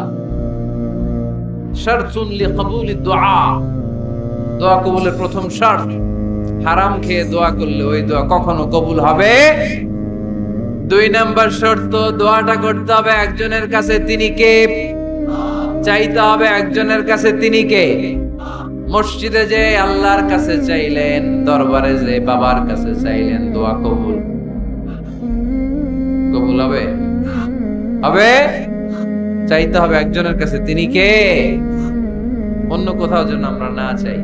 শারতুন লিকবুলিদ দুআ। দোয়া কবুলের প্রথম শর্ত। হারাম খেয়ে দোয়া করলে ওই দোয়া কখনো কবুল হবে। 2 নাম্বার শর্ত, দোয়াটা করতে হবে একজনের কাছে, তিনি কে? চাইতে হবে একজনের কাছে, তিনি কে? মসজিদে যে আল্লাহর কাছে চাইলেন, দরবারে যে বাবার কাছে চাইলেন, দোয়া কবুল কবুল হবে? হবে। চাইতে হবে একজনের কাছে, তিনি কে? অন্য কোথাও যেন আমরা না চাই।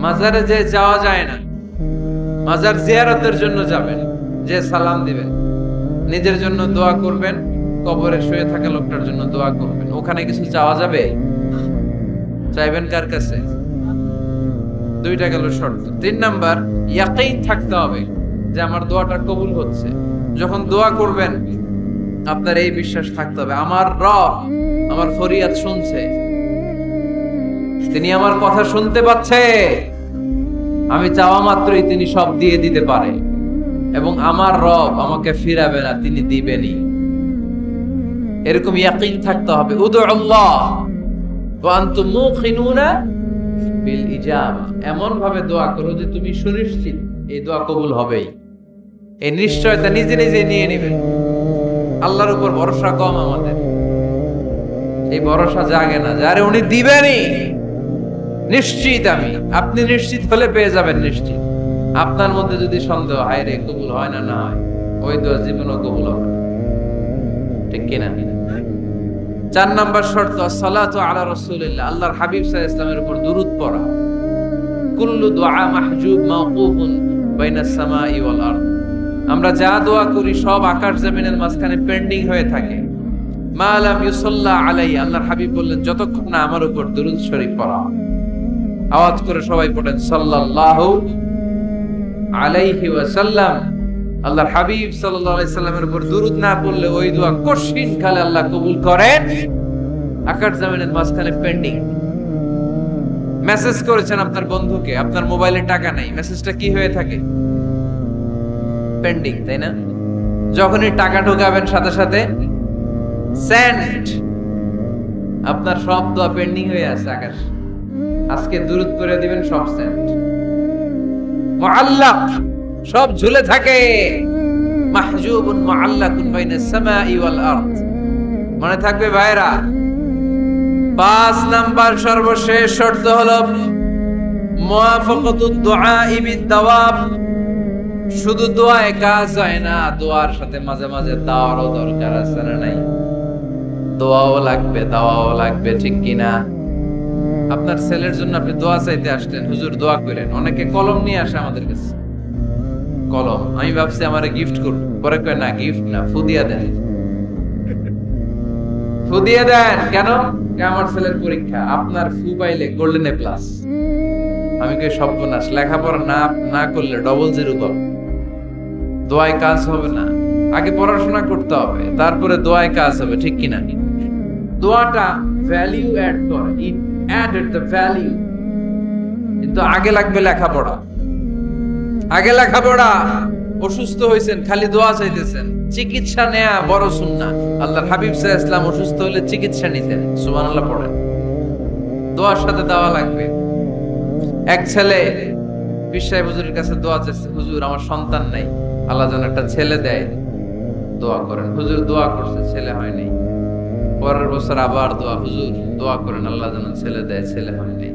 মাজারে যে যাওয়া যায় না, মাজার জিয়ারতের জন্য যাবেন, যে সালাম দিবেন, নিজের জন্য দোয়া করবেন, কবরে শুয়ে থাকা লোকটার জন্য দোয়া করবেন। ওখানে কিছু চাওয়া যাবে? চাইবেন কার কাছে? দুইটা গেল শর্ত। 3 নাম্বার, ইয়াকিন থাকতে হবে যে আমার দোয়াটা কবুল হচ্ছে। যখন দোয়া করবেন আপনার এই বিশ্বাস থাকতে হবে আমার রব আমার ফরিয়াদ শুনছে, তিনি আমার কথা শুনতে পাচ্ছে, আমি চাওয়া মাত্রই তিনি সব দিয়ে দিতে পারে, এবং আমার রব আমাকে ফিরাবে না, তিনি দিবেনই। এরকম ইয়াকিন থাকতে হবে। উদু আল্লাহ ওয়া আনতুম মুকিনুনা বিল ইজাবা, এমন ভাবে দোয়া করো যে তুমি সুনিশ্চিত এই দোয়া কবুল হবেই। এই নিশ্চয়তা নিজে নিজে নিয়ে নেবেন। আল্লাহর উপর ভরসা কম আমাদের, এই ভরসা জাগে না যারে উনি দিবেনই, নিশ্চিত আমি। আপনি নিশ্চিত হলে পেয়ে যাবেন নিশ্চিত। আপনার মধ্যে যদি সন্দেহ হয় রে কবুল হয় না, না হয়, ওই দোয়া জীবনও কবুল হবে না। ঠিক কিনা? 4 নাম্বার শর্ত, আসসালাতু আলা রাসূলিল্লাহ, আল্লাহর হাবিব সাল্লাল্লাহু আলাইহি ওয়াসাল্লামের উপর দুরূদ পড়া। কুল্লু দুআ মাহজুব মাওকুফুন বাইনাস সামাই ওয়াল আরদ, আমরা যা দোয়া করি সব আকাশ জমিনের মাঝখানে পেন্ডিং হয়ে থাকে। মা লাম ইউসাল্লা আলাইহি, আল্লাহর হাবিব বললেন যতক্ষণ না আমার উপর দুরূদ শরীফ পড়া। আওয়াজ করে সবাই পড়েন সাল্লাল্লাহু আলাইহি ওয়াসাল্লাম। আল্লাহর হাবিব সাল্লাল্লাহু আলাইহি সাল্লামের উপর দুরূদ না পড়লে ওই দোয়া কঠিন কালে আল্লাহ কবুল করেন, আকাশ জমিনের মাঝখানে পেন্ডিং। মেসেজ করেছেন আপনার বন্ধুকে, আপনার মোবাইলে টাকা নাই, মেসেজটা কি হয়ে থাকে? পেন্ডিং, তাই না? যখনই টাকা ঢোকাবেন সাথে সাথে সেন্ড, আপনার সব দোয়া পেন্ডিং হয়ে আছে আকাশ। আজকে দুরূদ করে দিবেন, সব সেন্ড। মুআল্লাক, সব ঝুলে থাকে। মাহজুবুন মুআল্লাকুন বাইনাস সামাই ওয়াল আরদ, মনে থাকবে ভাইরা। 5 নাম্বার সর্বশেষ শর্ত হলো মুওয়াফাকাতুদ দুআই বিদ-দাওয়াব। শুধু দোয়ায় কাজ হয় না, দোয়ার সাথে মাঝে মাঝে দাওয়ারও দরকার আছে না নাই? দোয়াও লাগবে, দাওয়াও লাগবে, ঠিক কিনা? আপনার ছেলের জন্য আপনি দোয়া চাইতে আসলেন, হুজুর দোয়া করেন। অনেকে কলম নিয়ে আসে আমাদের কাছে, কলম। আমি ভাবছি আমারে গিফট করব, পরে কয় না গিফট না, ফুদিয়া দেন। ফুদিয়া দেন কেন? আমার ছেলের পরীক্ষা, আপনার ফু পাইলে গোল্ডেন এ প্লাস। আমি কই সর্বনাশ, লেখাপড়া না না করলে ডবল জিরো পাবো, দোয়ায় কাজ হবে না। আগে পড়াশোনা করতে হবে, তারপরে দোয়ায় কাজ হবে, ঠিক কিনা? দোয়াটা ভ্যালিউ অ্যাড করে, ইট অ্যাডেড দ্য ভ্যালিউ। কিন্তু আগে লাগবে লেখাপড়া, আগে লেখাপড়া। অসুস্থ হয়েছেন খালি দোয়া চাইতেছেন, চিকিৎসা নেয়া বড় সুন্নাহ। আল্লাহর হাবিব সাল্লাল্লাহু আলাইহি ওয়াসাল্লাম অসুস্থ হলে চিকিৎসা নিতেন, সুবহানাল্লাহ পড়েন। দোয়ার সাথে দাওয়া লাগবে। এক ছেলে পীর সাহেব হুজুরের কাছে দোয়া চাইছে, হুজুর আমার সন্তান নাই, আল্লাহ যেন একটা ছেলে দেয়, দোয়া করেন। হুজুর দোয়া করছে, ছেলে হয় নাই। পরের বছর আবার দোয়া, হুজুর দোয়া করেন আল্লাহ যেন ছেলে দেয়, ছেলে হয় নাই।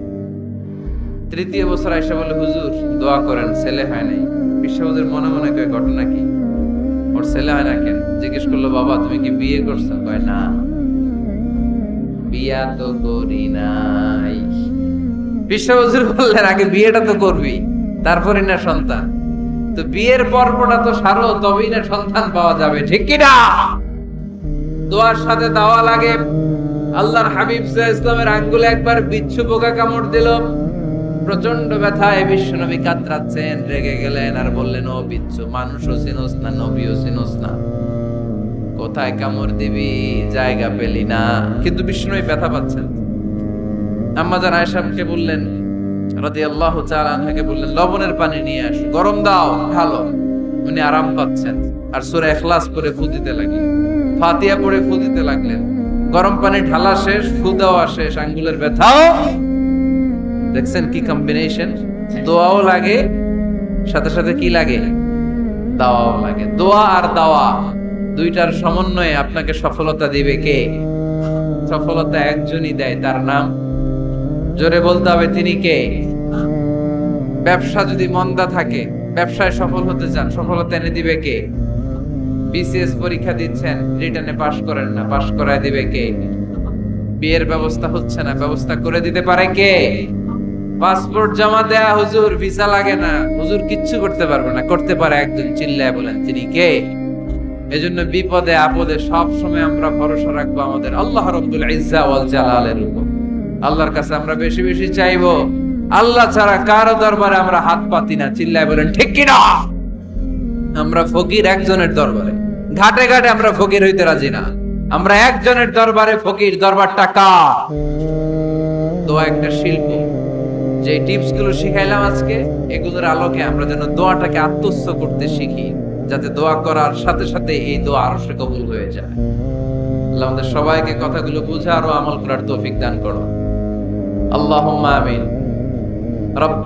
তৃতীয় বছর আয়েশা বলে, হুজুর দোয়া করেন, ছেলে হয় নাই। পীর সাহেব হুজুর মনে মনে কয় ঘটনা কি, ওর ছেলে হয় না কেন? জিজ্ঞেস করলো, বাবা তুমি কি বিয়ে করছো? কয় না, বিয়া তো করি নাই। পীর সাহেব হুজুর বললেন, আগে বিয়েটা তো করবি, তারপরে না সন্তান। তো বিয়ের পর্বটা তো সারো, তবেই না সন্তান পাওয়া যাবে, ঠিক কিনা? দোয়ার সাথে দাওয়া লাগে। আল্লাহর হাবিব সাল্লাল্লাহু আলাইহি ওয়াসাল্লামের আঙ্গুলে একবার বিচ্ছু পোকা কামড় দিল, প্রচন্ড ব্যথায় বিশ্বনবী কাতরাচ্ছেন, রেগে গেলেন আর বললেন, ও বিচ্ছু, মানুষও চিনোস না, নবীও চিনোস না, কোথায় কামড় দিবি, জায়গা পেলি না। কিন্তু বিশ্বনবী ব্যথা পাচ্ছেন। আম্মা জান আয়েশাকে বললেন রাদিয়াল্লাহু তাআলা আনহাকে বললেন, লবণের পানি নিয়ে আসো, গরম দাও, ভালো। উনি আরাম পাচ্ছেন আর সূরা ইখলাস পড়ে ফু দিতে লাগলেন, ফাতিহা পড়ে ফু দিতে লাগলেন। গরম পানি ঢালা শেষ, ফু দেওয়া শেষ, আঙ্গুলের ব্যথাও। দেখছেন কি কম্বিনেশন? দোয়াও লাগে, সাথে সাথে কি লাগে? দাওয়াও লাগে। দোয়া আর দাওয়া দুইটার সমন্বয়ে আপনাকে সফলতা দিবে কে? সফলতা একজনই দেয়, তার নাম জোরে বলতে হবে, তিনি কে? ব্যবসা যদি মন্দা থাকে, ব্যবসায় সফল হতে চান, সফলতা এনে দিবে কে? বিসিএস পরীক্ষা দিচ্ছেন, রিটেনে পাশ করেন না, পাশ করায় দিবে কে? বিয়ের ব্যবস্থা হচ্ছে না, ব্যবস্থা করে দিতে পারে কে? পাসপোর্ট জমা দেয়া, হুজুর ভিসা লাগে না, হুজুর কিচ্ছু করতে পারবে না, করতে পারে একজন, চিল্লায় বলেন তিনি কে? এজন্য বিপদে আপদে সব সময় আমরা ভরসা রাখবো আমাদের আল্লাহ রাব্বুল ইজ্জা ওয়াল জালালের উপর। আল্লাহর কাছে আমরা বেশি বেশি চাইবো, আল্লাহ ছাড়া কারো দরবারে আমরা হাত পাতি না। চিল্লায় বলেন ঠিক কিনা? আমরা ফকির একজনের দরবারে, ঘাটে ঘাটে আমরা ফকির হইতে রাজি না। আমরা একজনের দরবারে ফকির, দরবারটা কার? দোয়া একটা শিল্প। যে টিপস গুলো শিখাইলাম আজকে, এগুলোর আলোকে আমরা যেন দোয়াটাকে আত্মস্থ করতে শিখি, যাতে দোয়া করার সাথে সাথে এই দোয়া আরশে কবুল হয়ে যায়। আল্লাহ আমাদের সবাইকে কথাগুলো বুঝে আরো আমল করার তৌফিক দান করো। আল্লাহুম্মা আমিন। রব